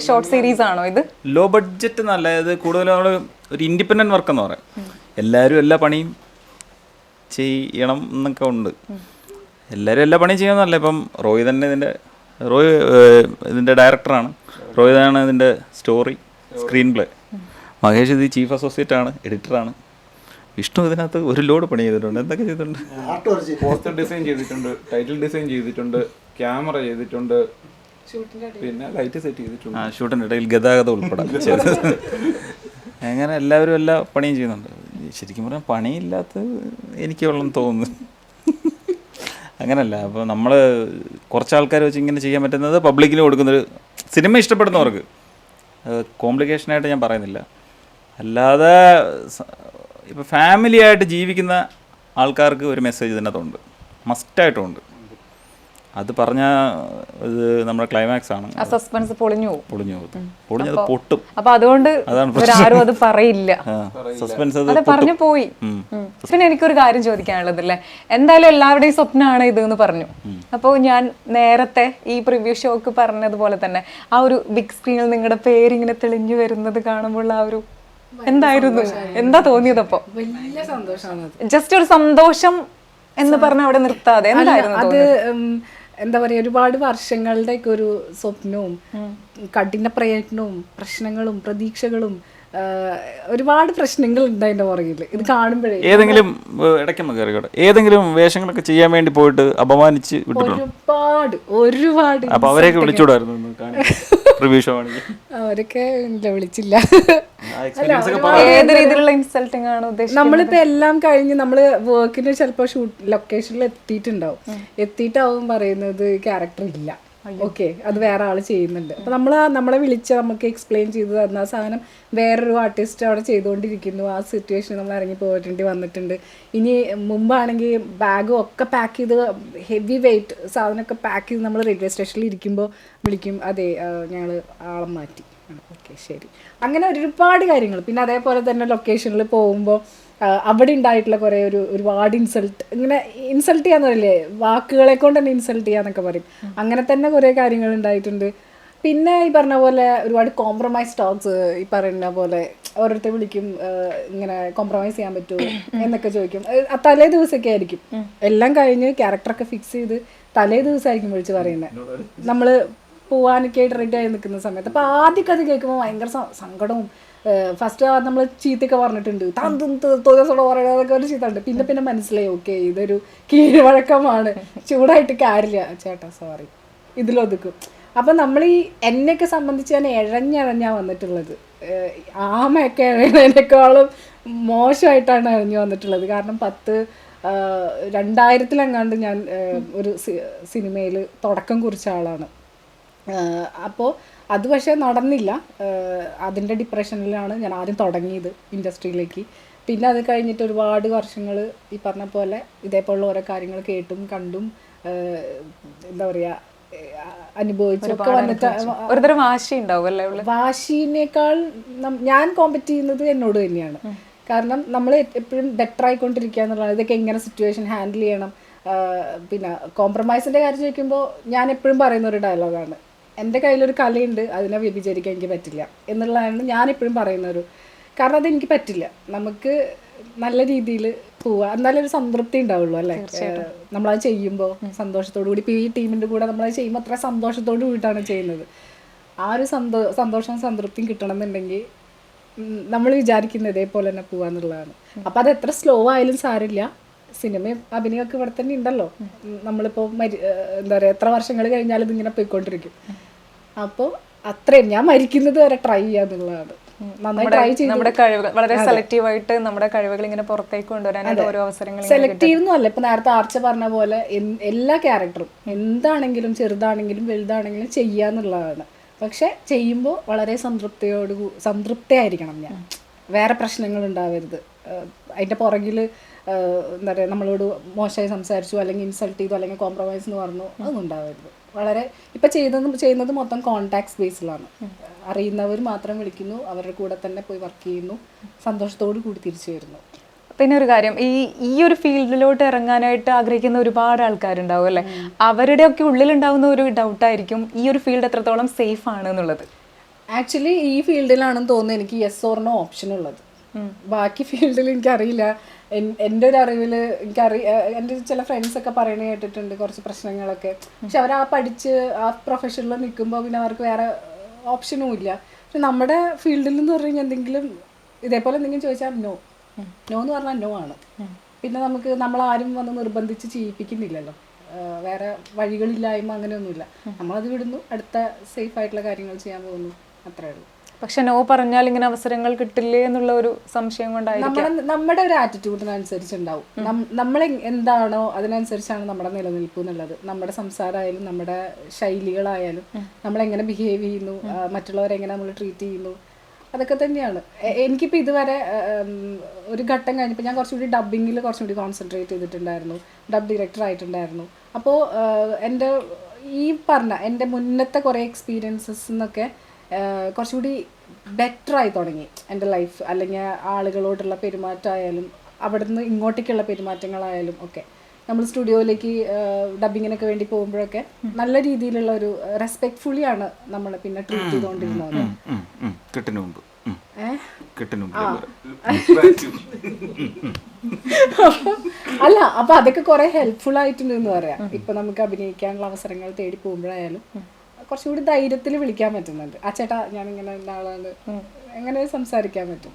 ഷോർട്ട് സീരീസ് ആണോ ഇത്? ലോ ബഡ്ജറ്റ് എന്നല്ല, ഇത് കൂടുതലും നമ്മൾ ഒരു ഇൻഡിപെൻഡൻറ്റ് വർക്ക് എന്ന് പറയാം. എല്ലാവരും എല്ലാ പണിയും ചെയ്യണം എന്നൊക്കെ ഉണ്ട്. എല്ലാവരും എല്ലാ പണിയും ചെയ്യണമെന്നല്ല. ഇപ്പം റോയ് തന്നെ ഇതിൻ്റെ ഡയറക്ടറാണ്, റോയ് ആണ് ഇതിൻ്റെ സ്റ്റോറി, സ്ക്രീൻ പ്ലേ. മഹേഷ് ഇത് ചീഫ് അസോസിയേറ്റ് ആണ്, എഡിറ്ററാണ്. വിഷ്ണു ഇതിനകത്ത് ഒരു ലോഡ് പണി ചെയ്തിട്ടുണ്ട്. എന്തൊക്കെ ചെയ്തിട്ടുണ്ട്? പോസ്റ്റർ ഡിസൈൻ ചെയ്തിട്ടുണ്ട്, ടൈറ്റിൽ ഡിസൈൻ ചെയ്തിട്ടുണ്ട്, ക്യാമറ ചെയ്തിട്ടുണ്ട്, പിന്നെ ലൈറ്റ് സെറ്റ് ചെയ്തിട്ടുണ്ട്. ഷൂട്ടിൻ്റെ ഇടയിൽ ഗതാഗതം ഉൾപ്പെടെ അങ്ങനെ എല്ലാവരും എല്ലാ പണിയും ചെയ്യുന്നുണ്ട്. ശരിക്കും പറഞ്ഞാൽ പണിയില്ലാത്ത എനിക്ക് ഉള്ളെന്ന് തോന്നുന്നു. അങ്ങനല്ല, അപ്പോൾ നമ്മൾ കുറച്ച് ആൾക്കാർ വെച്ച് ഇങ്ങനെ ചെയ്യാൻ പറ്റുന്നത് പബ്ലിക്കിന് കൊടുക്കുന്നൊരു സിനിമ ഇഷ്ടപ്പെടുന്നവർക്ക്, കോംപ്ലിക്കേഷനായിട്ട് ഞാൻ പറയുന്നില്ല. അല്ലാതെ ഇപ്പോൾ ഫാമിലി ആയിട്ട് ജീവിക്കുന്ന ആൾക്കാർക്ക് ഒരു മെസ്സേജ് ഇതിനകത്തുണ്ട്, മസ്റ്റായിട്ടുമുണ്ട്. അത് പറഞ്ഞാൽ ഇത് നമ്മുടെ ക്ലൈമാക്സ് ആണ്. സസ്പെൻസ് പൊളിഞ്ഞത് പൊട്ടും. അപ്പൊ അതുകൊണ്ട് ആരും അത് പറയില്ല, സസ്പെൻസ് അത് പറഞ്ഞു പോയി. പിന്നെ എനിക്കൊരു കാര്യം ചോദിക്കാനുള്ളത് അല്ലേ, എന്തായാലും എല്ലാവരുടെയും സ്വപ്നമാണ് ഇത് എന്ന് പറഞ്ഞു. അപ്പോൾ ഞാൻ നേരത്തെ ഈ പ്രിവ്യൂ ഷോക്ക് പറഞ്ഞതുപോലെ തന്നെ ആ ഒരു ബിഗ് സ്ക്രീനിൽ നിങ്ങളുടെ പേരിങ്ങനെ തെളിഞ്ഞു വരുന്നത് കാണുമ്പോൾ ആ ഒരു എന്താ തോന്നിയതപ്പോ? വലിയ സന്തോഷമാണ്. ജസ്റ്റ് ഒരു സന്തോഷം എന്ന് പറഞ്ഞ അവിടെ നിർത്താതെ എന്തായിരുന്നു അത്? എന്താ പറയാ, ഒരുപാട് വർഷങ്ങളുടെ ഒക്കെ ഒരു സ്വപ്നവും കഠിന പ്രയത്നവും പ്രശ്നങ്ങളും പ്രതീക്ഷകളും ഒരുപാട് പ്രശ്നങ്ങൾ ഉണ്ട് അതിന്റെ പുറകിൽ. ഇത് കാണുമ്പോഴേ ഏതെങ്കിലും ഏതെങ്കിലും വേഷങ്ങളൊക്കെ ചെയ്യാൻ വേണ്ടി പോയിട്ട് അപമാനിച്ച് ഒരുപാട് അപ്പൊ അവരെയൊക്കെ വിളിച്ചൂടായിരുന്നു? അവരൊക്കെ വിളിച്ചില്ല. ഏത് രീതിയിലുള്ള ഇൻസൾട്ടിങ് ആണ് ഉദ്ദേശിച്ചത്? നമ്മളിപ്പോ എല്ലാം കഴിഞ്ഞ് നമ്മള് വർക്കിന് ചിലപ്പോ ഷൂട്ട് ലൊക്കേഷനിൽ എത്തിയിട്ടാവും പറയുന്നത് ക്യാരക്ടർ ഇല്ല, ഓക്കെ അത് വേറെ ആള് ചെയ്യുന്നുണ്ട്. അപ്പൊ നമ്മളെ വിളിച്ച് നമുക്ക് എക്സ്പ്ലെയിൻ ചെയ്ത് തന്ന ആ സാധനം വേറൊരു ആർട്ടിസ്റ്റ് അവിടെ ചെയ്തുകൊണ്ടിരിക്കുന്നു. ആ സിറ്റുവേഷൻ നമ്മൾ ഇറങ്ങി പോയിട്ടുണ്ട്, വന്നിട്ടുണ്ട്. ഇനി മുമ്പാണെങ്കിൽ ബാഗും ഒക്കെ പാക്ക് ചെയ്ത് ഹെവി വെയിറ്റ് സാധനമൊക്കെ പാക്ക് ചെയ്ത് നമ്മൾ റെയിൽവേ സ്റ്റേഷനിൽ ഇരിക്കുമ്പോൾ വിളിക്കും, അതെ ഞങ്ങൾ ആളെ മാറ്റി, ഓക്കെ ശരി. അങ്ങനെ ഒരുപാട് കാര്യങ്ങൾ. പിന്നെ അതേപോലെ തന്നെ ലൊക്കേഷനിൽ പോകുമ്പോൾ അവിടെ ഉണ്ടായിട്ടുള്ള കുറേ ഒരുപാട് ഇൻസൾട്ട് ചെയ്യാന്ന് പറയില്ലേ, വാക്കുകളെ കൊണ്ട് തന്നെ ഇൻസൾട്ട് ചെയ്യാന്നൊക്കെ പറയും. അങ്ങനെ തന്നെ കുറേ കാര്യങ്ങൾ ഉണ്ടായിട്ടുണ്ട്. പിന്നെ ഈ പറഞ്ഞ പോലെ ഒരുപാട് കോംപ്രമൈസ് ടോക്സ്, ഈ പറയുന്ന പോലെ ഓരോരുത്തർ വിളിക്കും, ഇങ്ങനെ കോംപ്രമൈസ് ചെയ്യാൻ പറ്റുമോ എന്നൊക്കെ ചോദിക്കും. തലേ ദിവസമൊക്കെ ആയിരിക്കും എല്ലാം കഴിഞ്ഞ് ക്യാരക്ടറൊക്കെ ഫിക്സ് ചെയ്ത് തലേ ദിവസമായിരിക്കും വിളിച്ച് പറയുന്നത്, നമ്മൾ പോവാനൊക്കെ ആയിട്ട് റെഡി ആയി നിൽക്കുന്ന സമയത്ത്. അപ്പോൾ ആദ്യമൊക്കെ അത് കേൾക്കുമ്പോൾ ഭയങ്കര സങ്കടവും, ഫസ്റ്റ് നമ്മൾ ചീത്തയൊക്കെ പറഞ്ഞിട്ടുണ്ട്, തോന്നോടെ പറയണതൊക്കെ ഒരു ചീത്ത ഉണ്ട്. പിന്നെ മനസ്സിലായി ഓക്കെ ഇതൊരു കീഴ്വഴക്കമാണ്, ചൂടായിട്ട് കാര്യമില്ല ചേട്ടാ സോറി ഇതിലൊതുക്കും. അപ്പം നമ്മൾ ഈ എന്നെയൊക്കെ സംബന്ധിച്ച് ഞാൻ ഇഴഞ്ഞാ വന്നിട്ടുള്ളത്. ആമയൊക്കെ ഇഴയുന്നതിനേക്കാളും മോശമായിട്ടാണ് ഇഴഞ്ഞു വന്നിട്ടുള്ളത്. കാരണം 2000-ലെങ്ങാണ്ട് ഞാൻ ഒരു സിനിമയിൽ തുടക്കം കുറിച്ച ആളാണ്. അപ്പോൾ അത് പക്ഷേ നടന്നില്ല. അതിൻ്റെ ഡിപ്രഷനിലാണ് ഞാൻ ആദ്യം തുടങ്ങിയത് ഇൻഡസ്ട്രിയിലേക്ക്. പിന്നെ അത് കഴിഞ്ഞിട്ട് ഒരുപാട് വർഷങ്ങൾ ഈ പറഞ്ഞ പോലെ ഇതേപോലുള്ള ഓരോ കാര്യങ്ങൾ കേട്ടും കണ്ടും എന്താ പറയുക അനുഭവിച്ചൊക്കെ വന്നിട്ട് ഒരുതരം വാശി ഉണ്ടാവും അല്ലേ? വാശിനേക്കാൾ ഞാൻ കോമ്പറ്റ് ചെയ്യുന്നത് എന്നോട് തന്നെയാണ്. കാരണം നമ്മൾ എപ്പോഴും ബെറ്റർ ആയിക്കൊണ്ടിരിക്കുക എന്നുള്ളതാണ്. ഇതൊക്കെ എങ്ങനെ സിറ്റുവേഷൻ ഹാൻഡിൽ ചെയ്യണം. പിന്നെ കോംപ്രമൈസിൻ്റെ കാര്യം ചോദിക്കുമ്പോൾ ഞാൻ എപ്പോഴും പറയുന്ന ഒരു ഡയലോഗാണ്, എൻ്റെ കയ്യിലൊരു കലയുണ്ട്, അതിനെ വ്യഭിചരിക്കാൻ എനിക്ക് പറ്റില്ല എന്നുള്ളതാണ് ഞാൻ എപ്പോഴും പറയുന്നൊരു. കാരണം അതെനിക്ക് പറ്റില്ല. നമുക്ക് നല്ല രീതിയിൽ പോവുക, എന്നാലും ഒരു സംതൃപ്തി ഉണ്ടാവുള്ളൂ അല്ലേ നമ്മളത് ചെയ്യുമ്പോൾ സന്തോഷത്തോടു കൂടി. ഇപ്പോൾ ഈ ടീമിൻ്റെ കൂടെ നമ്മളത് ചെയ്യുമ്പോൾ അത്ര സന്തോഷത്തോടു കൂടിയിട്ടാണ് ചെയ്യുന്നത്. ആ ഒരു സന്തോഷവും സംതൃപ്തിയും കിട്ടണമെന്നുണ്ടെങ്കിൽ നമ്മൾ വിചാരിക്കുന്നത് ഇതേപോലെ തന്നെ പോവാന്നുള്ളതാണ്. അപ്പം അത് എത്ര സ്ലോ ആയാലും സാരില്ല, സിനിമയും അഭിനയമൊക്കെ ഇവിടെ തന്നെ ഉണ്ടല്ലോ. നമ്മളിപ്പോൾ എന്താ പറയുക, എത്ര വർഷങ്ങൾ കഴിഞ്ഞാലും ഇതിങ്ങനെ പോയിക്കൊണ്ടിരിക്കും. അപ്പോൾ അത്രയും ഞാൻ മരിക്കുന്നത് വരെ ട്രൈ ചെയ്യാന്നുള്ളതാണ്. നന്നായി ട്രൈ ചെയ്ത് നമ്മുടെ കഴിവുകൾ വളരെ സെലക്റ്റീവ് ആയിട്ട് നമ്മുടെ കഴിവുകൾ ഇങ്ങനെ പുറത്തേക്ക് കൊണ്ടുവരാനായിട്ട് ഓരോ അവസരങ്ങൾ സെലക്റ്റീവ് ഒന്നും അല്ല. ഇപ്പൊ നേരത്തെ ആർച്ച പറഞ്ഞ പോലെ എല്ലാ ക്യാരക്ടറും എന്താണെങ്കിലും ചെറുതാണെങ്കിലും വലുതാണെങ്കിലും ചെയ്യാന്നുള്ളതാണ്. പക്ഷെ ചെയ്യുമ്പോൾ വളരെ സംതൃപ്തിയായിരിക്കണം ഞാൻ. വേറെ പ്രശ്നങ്ങൾ ഉണ്ടാവരുത്. അതിന്റെ പുറകിൽ എന്താ പറയുക, നമ്മളോട് മോശമായി സംസാരിച്ചു അല്ലെങ്കിൽ ഇൻസൾട്ട് ചെയ്തു അല്ലെങ്കിൽ കോംപ്രമൈസ് എന്ന് പറഞ്ഞു, അതൊന്നും ഉണ്ടാവരുത്. വളരെ ഇപ്പം ചെയ്യുന്നത് മൊത്തം കോൺടാക്ട്സ് ബേസിലാണ്. അറിയുന്നവർ മാത്രം വിളിക്കുന്നു, അവരുടെ കൂടെ തന്നെ പോയി വർക്ക് ചെയ്യുന്നു, സന്തോഷത്തോടു കൂടി തിരിച്ചു വരുന്നു. പിന്നെ ഒരു കാര്യം, ഈ ഒരു ഫീൽഡിലോട്ട് ഇറങ്ങാനായിട്ട് ആഗ്രഹിക്കുന്ന ഒരുപാട് ആൾക്കാരുണ്ടാവും അല്ലേ? അവരുടെയൊക്കെ ഉള്ളിലുണ്ടാവുന്ന ഒരു ഡൗട്ടായിരിക്കും ഈ ഒരു ഫീൽഡ് എത്രത്തോളം സേഫ് ആണ് എന്നുള്ളത്. ആക്ച്വലി ഈ ഫീൽഡിലാണെന്ന് തോന്നുന്നു എനിക്ക് യെസ് ഓർ നോ ഓപ്ഷൻ ഉള്ളത്. ബാക്കി ഫീൽഡിൽ എനിക്കറിയില്ല. എൻ്റെ ഒരു അറിവിൽ എൻ്റെ ചില ഫ്രണ്ട്സൊക്കെ പറയണ കേട്ടിട്ടുണ്ട് കുറച്ച് പ്രശ്നങ്ങളൊക്കെ. പക്ഷെ അവർ പഠിച്ച് ആ പ്രൊഫഷനിൽ നിൽക്കുമ്പോൾ പിന്നെ അവർക്ക് വേറെ ഓപ്ഷനും ഇല്ല. പക്ഷെ നമ്മുടെ ഫീൽഡിൽ എന്ന് പറഞ്ഞു കഴിഞ്ഞാൽ എന്തെങ്കിലും ഇതേപോലെ എന്തെങ്കിലും ചോദിച്ചാൽ നോ എന്ന് പറഞ്ഞാൽ നോ ആണ്. പിന്നെ നമ്മളാരും വന്ന് നിർബന്ധിച്ച് ചെയ്യിപ്പിക്കുന്നില്ലല്ലോ. വേറെ വഴികളില്ലായ്മ അങ്ങനെയൊന്നുമില്ല. നമ്മളത് വിടുന്നു, അടുത്ത സേഫ് ആയിട്ടുള്ള കാര്യങ്ങൾ ചെയ്യാൻ പോകുന്നു, അത്രേ ഉള്ളൂ. പക്ഷെ നോ പറഞ്ഞാൽ ഇങ്ങനെ അവസരങ്ങൾ കിട്ടില്ലേ എന്നുള്ള ഒരു സംശയം കൊണ്ടായിരിക്കും. നമ്മുടെ ഒരു ആറ്റിറ്റ്യൂഡിനനുസരിച്ചുണ്ടാവും. നമ്മൾ എന്താണോ അതിനനുസരിച്ചാണ് നമ്മുടെ നിലനിൽപ്പ് എന്നുള്ളത്. നമ്മുടെ സംസാരമായാലും നമ്മുടെ ശൈലികളായാലും നമ്മളെങ്ങനെ ബിഹേവ് ചെയ്യുന്നു, മറ്റുള്ളവരെങ്ങനെ നമ്മൾ ട്രീറ്റ് ചെയ്യുന്നു, അതൊക്കെ തന്നെയാണ്. എനിക്കിപ്പോൾ ഇതുവരെ ഒരു ഘട്ടം കഴിഞ്ഞപ്പോൾ ഞാൻ കുറച്ചുകൂടി ഡബ്ബിങ്ങിൽ കുറച്ചുകൂടി കോൺസെൻട്രേറ്റ് ചെയ്തിട്ടുണ്ടായിരുന്നു. ഡബ് ഡയറക്ടർ ആയിട്ടുണ്ടായിരുന്നു. അപ്പോൾ എൻ്റെ മുന്നത്തെ കുറേ എക്സ്പീരിയൻസസ് എന്നൊക്കെ കുറച്ചുകൂടി ബെറ്ററായി തുടങ്ങി എൻ്റെ ലൈഫ്. അല്ലെങ്കിൽ ആളുകളോടുള്ള പെരുമാറ്റമായാലും അവിടെ നിന്ന് ഇങ്ങോട്ടേക്കുള്ള പെരുമാറ്റങ്ങളായാലും ഒക്കെ. നമ്മൾ സ്റ്റുഡിയോയിലേക്ക് ഡബിങ്ങിനൊക്കെ വേണ്ടി പോകുമ്പോഴൊക്കെ നല്ല രീതിയിലുള്ള ഒരു റെസ്പെക്ട്ഫുള്ളി ആണ് നമ്മൾ പിന്നെ ട്രീറ്റ് ചെയ്തുകൊണ്ടിരുന്നത്. അല്ല, അപ്പൊ അതൊക്കെ കുറെ ഹെൽപ്ഫുൾ ആയിട്ടുണ്ട് എന്ന് പറയാം. ഇപ്പൊ നമുക്ക് അഭിനയിക്കാനുള്ള അവസരങ്ങൾ തേടി പോകുമ്പോഴായാലും കുറച്ചുകൂടി ധൈര്യത്തിൽ വിളിക്കാൻ പറ്റുന്നുണ്ട്. ആ ചേട്ടാ ഞാൻ ഇങ്ങനെ ആളാണ്, എങ്ങനെ സംസാരിക്കാൻ പറ്റും.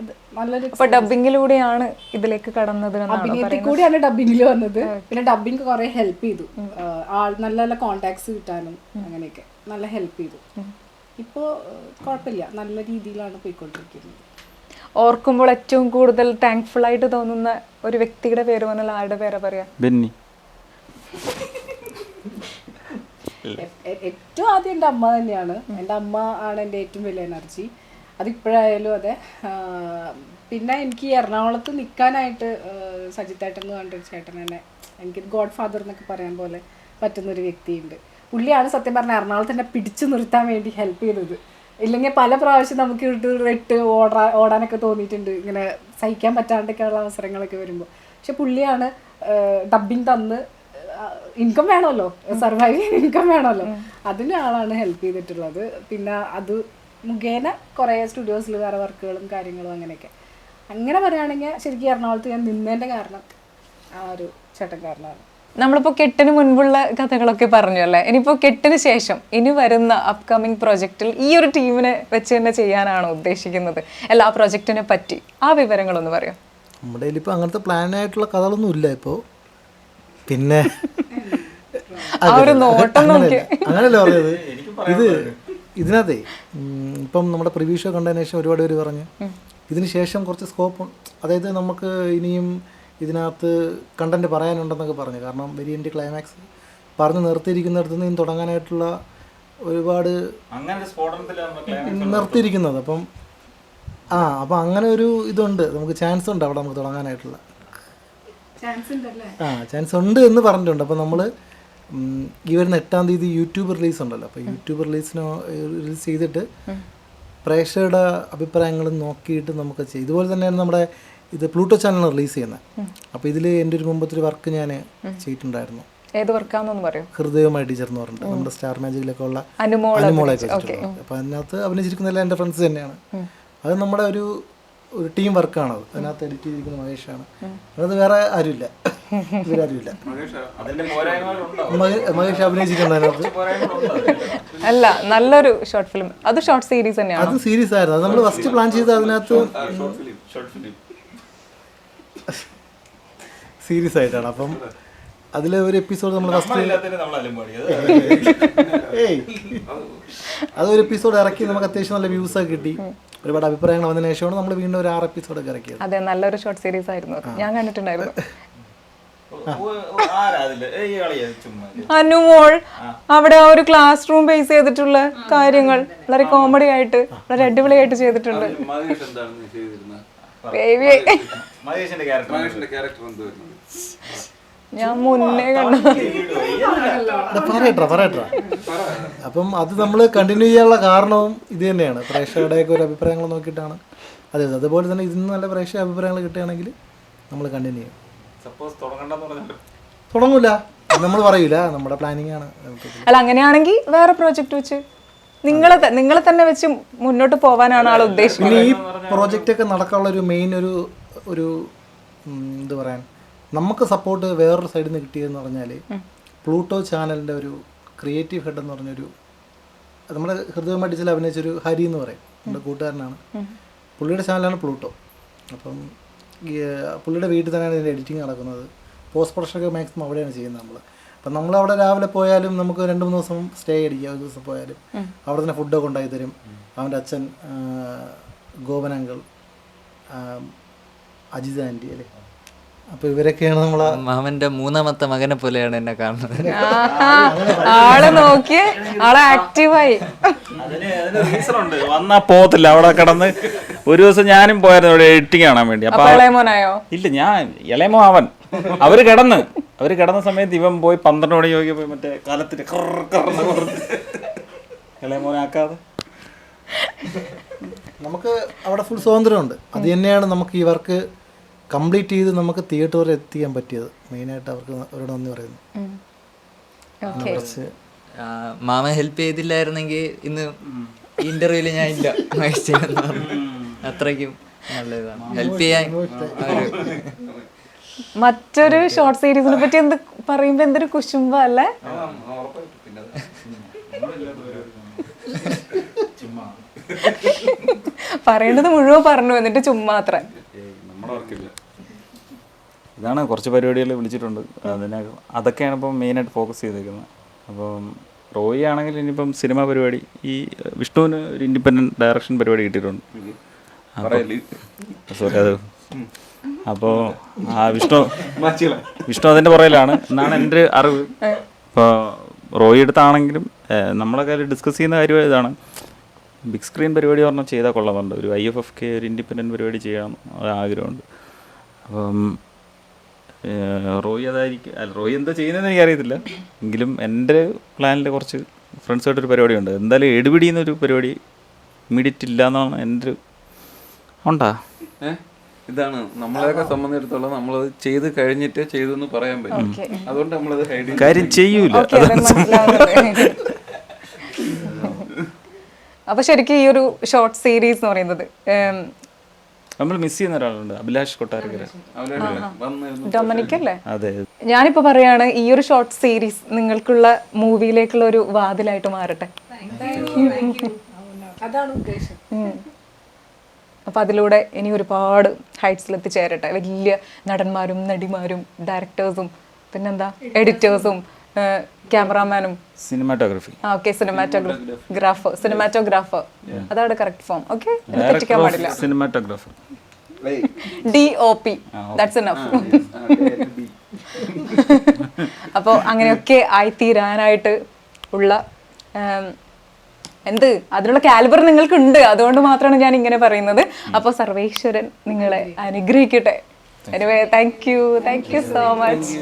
അത് നല്ലൊരു ഡബിങ്ങിലൂടെയാണ് ഇതിലേക്ക് കടന്നത്. അഭിനയത്തിൽ കൂടിയാണ് ഡബിങ്ങിൽ വന്നത്. പിന്നെ ഡബിങ് കുറെ ഹെൽപ്പ് ചെയ്തു. നല്ല നല്ല കോണ്ടാക്ട്സ് കിട്ടാനും അങ്ങനെയൊക്കെ നല്ല ഹെൽപ്പ് ചെയ്തു. ഇപ്പോൾ കുഴപ്പമില്ല, നല്ല രീതിയിലാണ് പോയിക്കൊണ്ടിരിക്കുന്നത്. ഓർക്കുമ്പോൾ ഏറ്റവും കൂടുതൽ താങ്ക്ഫുൾ ആയിട്ട് തോന്നുന്ന ഒരു വ്യക്തിയുടെ പേര് പറഞ്ഞാൽ ആരുടെ പേരാ പറയാ? ബെന്നി. ഏറ്റവും ആദ്യം എൻ്റെ അമ്മ തന്നെയാണ്. എൻ്റെ അമ്മ ആണ് എൻ്റെ ഏറ്റവും വലിയ എനർജി. അതിപ്പോഴായാലും അതെ. പിന്നെ എനിക്ക് എറണാകുളത്ത് നിൽക്കാനായിട്ട് സജിത്തേട്ടൻ എന്ന് പറഞ്ഞൊരു ചേട്ടൻ തന്നെ എനിക്ക് ഗോഡ് ഫാദർ എന്നൊക്കെ പറയാൻ പോലെ പറ്റുന്നൊരു വ്യക്തിയുണ്ട്. പുള്ളിയാണ് സത്യം പറഞ്ഞാൽ എറണാകുളത്ത് തന്നെ പിടിച്ചു നിർത്താൻ വേണ്ടി ഹെൽപ്പ് ചെയ്തത്. ഇല്ലെങ്കിൽ പല പ്രാവശ്യം നമുക്ക് ഓടാനൊക്കെ തോന്നിയിട്ടുണ്ട്, ഇങ്ങനെ സഹിക്കാൻ പറ്റാണ്ടൊക്കെയുള്ള അവസരങ്ങളൊക്കെ വരുമ്പോൾ. പക്ഷെ പുള്ളിയാണ് ഡബ്ബിങ് തന്ന്, ഇൻകം വേണമല്ലോ, സർവൈവ് ഇൻകം വേണമല്ലോ, അതിന് ആളാണ് ഹെൽപ്പ് ചെയ്തിട്ടുള്ളത്. പിന്നെ അത് മുഖേന കുറേ സ്റ്റുഡിയോസിൽ വേറെ വർക്കുകളും കാര്യങ്ങളും അങ്ങനെയൊക്കെ. അങ്ങനെ പറയുകയാണെങ്കിൽ ശരിക്കും എറണാകുളത്ത് ഞാൻ നിന്നതിൻ്റെ കാരണം ആ ഒരു ചേട്ടൻ കാരണമാണ്. നമ്മളിപ്പോൾ കെട്ടിന് മുൻപുള്ള കഥകളൊക്കെ പറഞ്ഞു അല്ലേ? ഇനിയിപ്പോൾ കെട്ടിന് ശേഷം ഇനി വരുന്ന അപ്കമിങ് പ്രൊജക്റ്റിൽ ഈ ഒരു ടീമിനെ വെച്ച് തന്നെ ചെയ്യാനാണോ ഉദ്ദേശിക്കുന്നത്? എല്ലാ പ്രൊജക്റ്റിനെ പറ്റി ആ വിവരങ്ങളൊന്ന് പറയാം. നമ്മുടെ കയ്യിലിപ്പോൾ അങ്ങനത്തെ പ്ലാനായിട്ടുള്ള കഥകളൊന്നും ഇല്ല ഇപ്പോൾ. പിന്നെ അങ്ങനല്ലേ പറഞ്ഞത്. ഇതിനകത്തെ ഇപ്പം നമ്മുടെ പ്രിവ്യൂ ഷോ കണ്ടതിന് ശേഷം ഒരുപാട് പേര് പറഞ്ഞു ഇതിന് ശേഷം കുറച്ച് സ്കോപ്പ്, അതായത് നമുക്ക് ഇനിയും ഇതിനകത്ത് കണ്ടന്റ് പറയാനുണ്ടെന്നൊക്കെ പറഞ്ഞു. കാരണം വെരിയൻ്റ് ക്ലൈമാക്സ് പറഞ്ഞു നിർത്തിയിരിക്കുന്നിടത്ത് നിന്ന് തുടങ്ങാനായിട്ടുള്ള ഒരുപാട് നിർത്തിയിരിക്കുന്നത്. അപ്പം അങ്ങനെ ഒരു ഇതുണ്ട്, നമുക്ക് ചാൻസ് ഉണ്ട് അവിടെ നമുക്ക് തുടങ്ങാനായിട്ടുള്ള ചാൻസ് ഉണ്ട് എന്ന് പറഞ്ഞിട്ടുണ്ട്. അപ്പോൾ നമ്മൾ ഈ വരുന്ന 8-ാം തീയതി യൂട്യൂബ് റിലീസ് ഉണ്ടല്ലോ. അപ്പോൾ യൂട്യൂബ് റിലീസ് ചെയ്തിട്ട് പ്രേക്ഷകരുടെ അഭിപ്രായങ്ങളും നോക്കിയിട്ട് നമുക്ക് ചെയ്യും. ഇതുപോലെ തന്നെയാണ് നമ്മുടെ ഇത് പ്ലൂട്ടോ ചാനലിൽ റിലീസ് ചെയ്യുന്നത്. അപ്പോൾ ഇതിൽ എൻ്റെ ഒരു മുമ്പത്തെ ഒരു വർക്ക് ഞാൻ ചെയ്തിട്ടുണ്ടായിരുന്നു. ഏത് വർക്കാണെന്നൊന്ന് പറയും? ഹൃദയവുമായി ടീച്ചർ എന്ന് പറഞ്ഞിട്ട് നമ്മുടെ സ്റ്റാർ മാജിക്കിലൊക്കെ ഉള്ള അനുമോളെ ചെയ്തിട്ടുള്ളത്. അപ്പോൾ അതിനകത്ത് അഭിനയിച്ചിരിക്കുന്നതെല്ലാം എൻ്റെ ഫ്രണ്ട്സ് തന്നെയാണ്. അത് നമ്മുടെ ഒരു ടീം വർക്കാണത്. അതിനകത്ത് എഡിറ്റ് ചെയ്തിരിക്കുന്ന മഹേഷാണ്. അത് വേറെ ആരുമില്ല, ഇവരാരുമില്ല. മഹേഷ് അഭിനയിച്ചിട്ടുണ്ട് അതിനകത്ത്. അല്ല, നല്ലൊരു ഷോർട്ട് ഫിലിം. അത് ഷോർട്ട് സീരീസ് തന്നെയാണ്. അത് സീരീസ് ആയിരുന്നു. അത് നമ്മൾ ഫസ്റ്റ് പ്ലാൻ ചെയ്ത് അതിനകത്ത് സീരിയസ് ആയിട്ടാണ്. അപ്പം അതിൽ ഒരു എപ്പിസോഡ് നമ്മൾ ഫസ്റ്റ് അതൊരു എപ്പിസോഡ് ഇറക്കി നമുക്ക് അത്യാവശ്യം നല്ല വ്യൂസ് ഒക്കെ കിട്ടി, ഒരുപാട് അഭിപ്രായങ്ങൾ വന്നതിന് ശേഷമാണ് നമ്മൾ വീണ്ടും ഒരു 6 എപ്പിസോഡൊക്കെ ഇറക്കിയത്. അതെ, നല്ലൊരു ഷോർട്ട് സീരീസ് ആയിരുന്നു, ഞാൻ കണ്ടിട്ടുണ്ടായിരുന്നു. അനുമോൾ അവിടെ ആ ഒരു ക്ലാസ് റൂം ബേസ് ചെയ്തിട്ടുള്ള കാര്യങ്ങൾ വളരെ കോമഡി ആയിട്ട് വളരെ അടിപൊളിയായിട്ട് ചെയ്തിട്ടുണ്ട്. ഞാൻ മുന്നേ കണ്ടു. പറയട്ടാ. അപ്പം അത് നമ്മൾ കണ്ടിന്യൂ ചെയ്യാനുള്ള കാരണവും ഇത് തന്നെയാണ്, പ്രേക്ഷകരുടെയൊക്കെ ഒരു അഭിപ്രായങ്ങൾ നോക്കിയിട്ടാണ്. അതെ, അതുപോലെ തന്നെ ഇതിന് നല്ല പ്രേക്ഷക അഭിപ്രായങ്ങൾ കിട്ടുകയാണെങ്കിൽ നമ്മൾ കണ്ടിന്യൂ ചെയ്യും. തുടങ്ങൂല, നമ്മൾ പറയൂല, നമ്മുടെ പ്ലാനിങ് ആണ്. അല്ല, അങ്ങനെയാണെങ്കിൽ വേറെ പ്രോജക്റ്റ് വെച്ച് നിങ്ങളെ തന്നെ വെച്ച് മുന്നോട്ട് പോകാനാണ് ആൾ ഉദ്ദേശിക്കുന്നത്. പിന്നെ ഈ പ്രോജക്റ്റ് ഒക്കെ നടക്കാനുള്ള ഒരു മെയിൻ ഒരു എന്താ പറയാൻ, നമുക്ക് സപ്പോർട്ട് വേറൊരു സൈഡിൽ നിന്ന് കിട്ടിയതെന്ന് പറഞ്ഞാൽ പ്ലൂട്ടോ ചാനലിൻ്റെ ഒരു ക്രിയേറ്റീവ് ഹെഡ് എന്ന് പറഞ്ഞൊരു, നമ്മുടെ ഹൃദയമായിട്ട് ചില അഭിനയിച്ചൊരു ഹരി എന്ന് പറയും, നമ്മുടെ കൂട്ടുകാരനാണ്. പുള്ളിയുടെ ചാനലാണ് പ്ലൂട്ടോ. അപ്പം പുള്ളിയുടെ വീട്ടിൽ തന്നെയാണ് ഇതിൻ്റെ എഡിറ്റിംഗ് നടക്കുന്നത്. പോസ്റ്റ് പ്രൊഡക്ഷനൊക്കെ മാക്സിമം അവിടെയാണ് ചെയ്യുന്നത് നമ്മൾ. അപ്പം നമ്മളവിടെ രാവിലെ പോയാലും നമുക്ക് 2-3 ദിവസം സ്റ്റേ അടിക്കുക, ഒരു ദിവസം പോയാലും അവിടെ തന്നെ ഫുഡൊക്കെ ഉണ്ടാക്കി തരും. അവൻ്റെ അച്ഛൻ ഗോപൻ അങ്കിൾ, അജിത ആൻറ്റി അല്ലേ, അപ്പോൾ ഇവരൊക്കെയാണ് നമ്മളെ മാമന്റെ 3ാമത്തെ മകനെ പോലെയാണ് എന്നെ കാണുന്നത്. ആള് നോക്കി ആളെ ആക്റ്റീവായി. വന്നാ പോകത്തില്ല, അവിടെ കിടന്ന് ഒരു ദിവസം ഞാനും പോയായിരുന്നു ഇവിടെ എഡിറ്റിംഗ് കാണാൻ വേണ്ടി. അപ്പൊ ഇളയമോനായോ? ഇല്ല, ഞാൻ ഇളയമോ അവര് കിടന്ന സമയത്ത് ഇവൻ പോയി 12 മണി ചോദിക്കാൻ പോയി മറ്റേ കാലത്തിന് ഇളയമോനാക്കാതെ. നമുക്ക് അവിടെ ഫുൾ സ്വാതന്ത്ര്യമുണ്ട്. അത് തന്നെയാണ് നമുക്ക് ഈ വർക്ക് കംപ്ലീറ്റ് ചെയ്ത് നമുക്ക് തിയേറ്റർ വരെ എത്തിക്കാൻ പറ്റിയത്. മെയിനായിട്ട് അവരോട് നന്ദി പറയുന്നു. മാമ ഹെൽപ്പ് ചെയ്തില്ലായിരുന്നെങ്കിൽ ഇന്ന് ഇന്റർവ്യൂല് ഞാൻ ഇല്ല. അത്രയ്ക്കും നല്ലതാണ് ഹെൽപ്പ് ചെയ്യാൻ. മറ്റൊരു ഷോർട്ട് സീരീസിനെ പറ്റി എന്ത് പറയുമ്പോ എന്തൊരു കുശുമ്പ അല്ലേ? പറയേണ്ടത് മുഴുവൻ പറഞ്ഞു, എന്നിട്ട് ചുമ്മാ അത്ര. ഇതാണ് കുറച്ച് പരിപാടികൾ വിളിച്ചിട്ടുണ്ട്, അതൊക്കെയാണ് ഇപ്പം മെയിനായിട്ട് ഫോക്കസ് ചെയ്തേക്കുന്നത്. അപ്പം റോയി ആണെങ്കിൽ ഇനിയിപ്പം സിനിമ പരിപാടി, ഈ വിഷ്ണുവിന് ഒരു ഇൻഡിപെൻഡൻറ്റ് ഡയറക്ഷൻ പരിപാടി കിട്ടിയിട്ടുണ്ട്. സോറി, അത് അപ്പോൾ ആ വിഷ്ണു അതിൻ്റെ പുറയിലാണ് എന്നാണ് എൻ്റെ അറിവ്. ഇപ്പോൾ റോയി എടുത്താണെങ്കിലും നമ്മളൊക്കെ ഡിസ്കസ് ചെയ്യുന്ന കാര്യം ഇതാണ്, ബിഗ് സ്ക്രീൻ പരിപാടി പറഞ്ഞാൽ ചെയ്താൽ കൊള്ളാമെന്നുണ്ട്. ഒരു IFFK ഒരു ഇൻഡിപെൻഡൻറ്റ് പരിപാടി ചെയ്യണം ആഗ്രഹമുണ്ട്. അപ്പം റോയി അതായിരിക്കും, അല്ല റോയി എന്താ ചെയ്യുന്നതെന്ന് എനിക്കറിയത്തില്ല, എങ്കിലും എൻ്റെ പ്ലാനിൽ കുറച്ച് ഫ്രണ്ട്സായിട്ടൊരു പരിപാടിയുണ്ട്. എന്തായാലും എടുപിടിയെന്നൊരു പരിപാടി ഇമ്മീഡിയറ്റ് ഇല്ല എന്നാണ് എൻ്റെ ഒരു ഉണ്ടാ. ഇതാണ് നമ്മളെയൊക്കെ സംബന്ധിച്ചിടത്തോളം നമ്മളത് ചെയ്ത് കഴിഞ്ഞിട്ട് ചെയ്തെന്ന് പറയാൻ പറ്റും. അതുകൊണ്ട് നമ്മളത് കാര്യം ചെയ്യൂല. അപ്പൊ ശരിക്കും ഈ ഒരു ഷോർട്ട് സീരീസ് എന്ന് പറയുന്നത് നമ്മൾ മിസ് ചെയ്യുന്ന ഒരാളുണ്ട്, അഭിലാഷ് കൊട്ടാരക്കര, ഡൊമിനിക് അല്ലേ? അതെ. ഞാനിപ്പോ പറയാണ് ഈ ഒരു ഷോർട്ട് സീരീസ് നിങ്ങൾക്കുള്ള മൂവിയിലേക്കുള്ള ഒരു വാതിലായിട്ട് മാറട്ടെ. അതാണ് ഉദ്ദേശം. അപ്പൊ അതിലൂടെ ഇനി ഒരുപാട് ഹൈറ്റ്സിൽ എത്തിച്ചേരട്ടെ. വലിയ നടന്മാരും നടിമാരും ഡയറക്ടേഴ്സും പിന്നെന്താ എഡിറ്റേഴ്സും ക്യാമറാമാനും സിനിമാറ്റോഗ്രാഫി. ഓക്കെ, സിനിമാറ്റോഗ്രാഫർ അതാണ് കറക്റ്റ് ഫോം. ഓക്കെ, തെറ്റിക്കാൻ പാടില്ല. Cinematographer, DOP, that's enough. അപ്പോൾ അങ്ങനെയൊക്കെ ആയിത്തീരാനായിട്ട് ഉള്ള അതിനുള്ള കാലിബർ നിങ്ങൾക്കുണ്ട്. അതുകൊണ്ട് മാത്രമാണ് ഞാൻ ഇങ്ങനെ പറയുന്നത്. അപ്പോൾ സർവേശ്വരൻ നിങ്ങളെ അനുഗ്രഹിക്കട്ടെ. Anyway, thank you so much.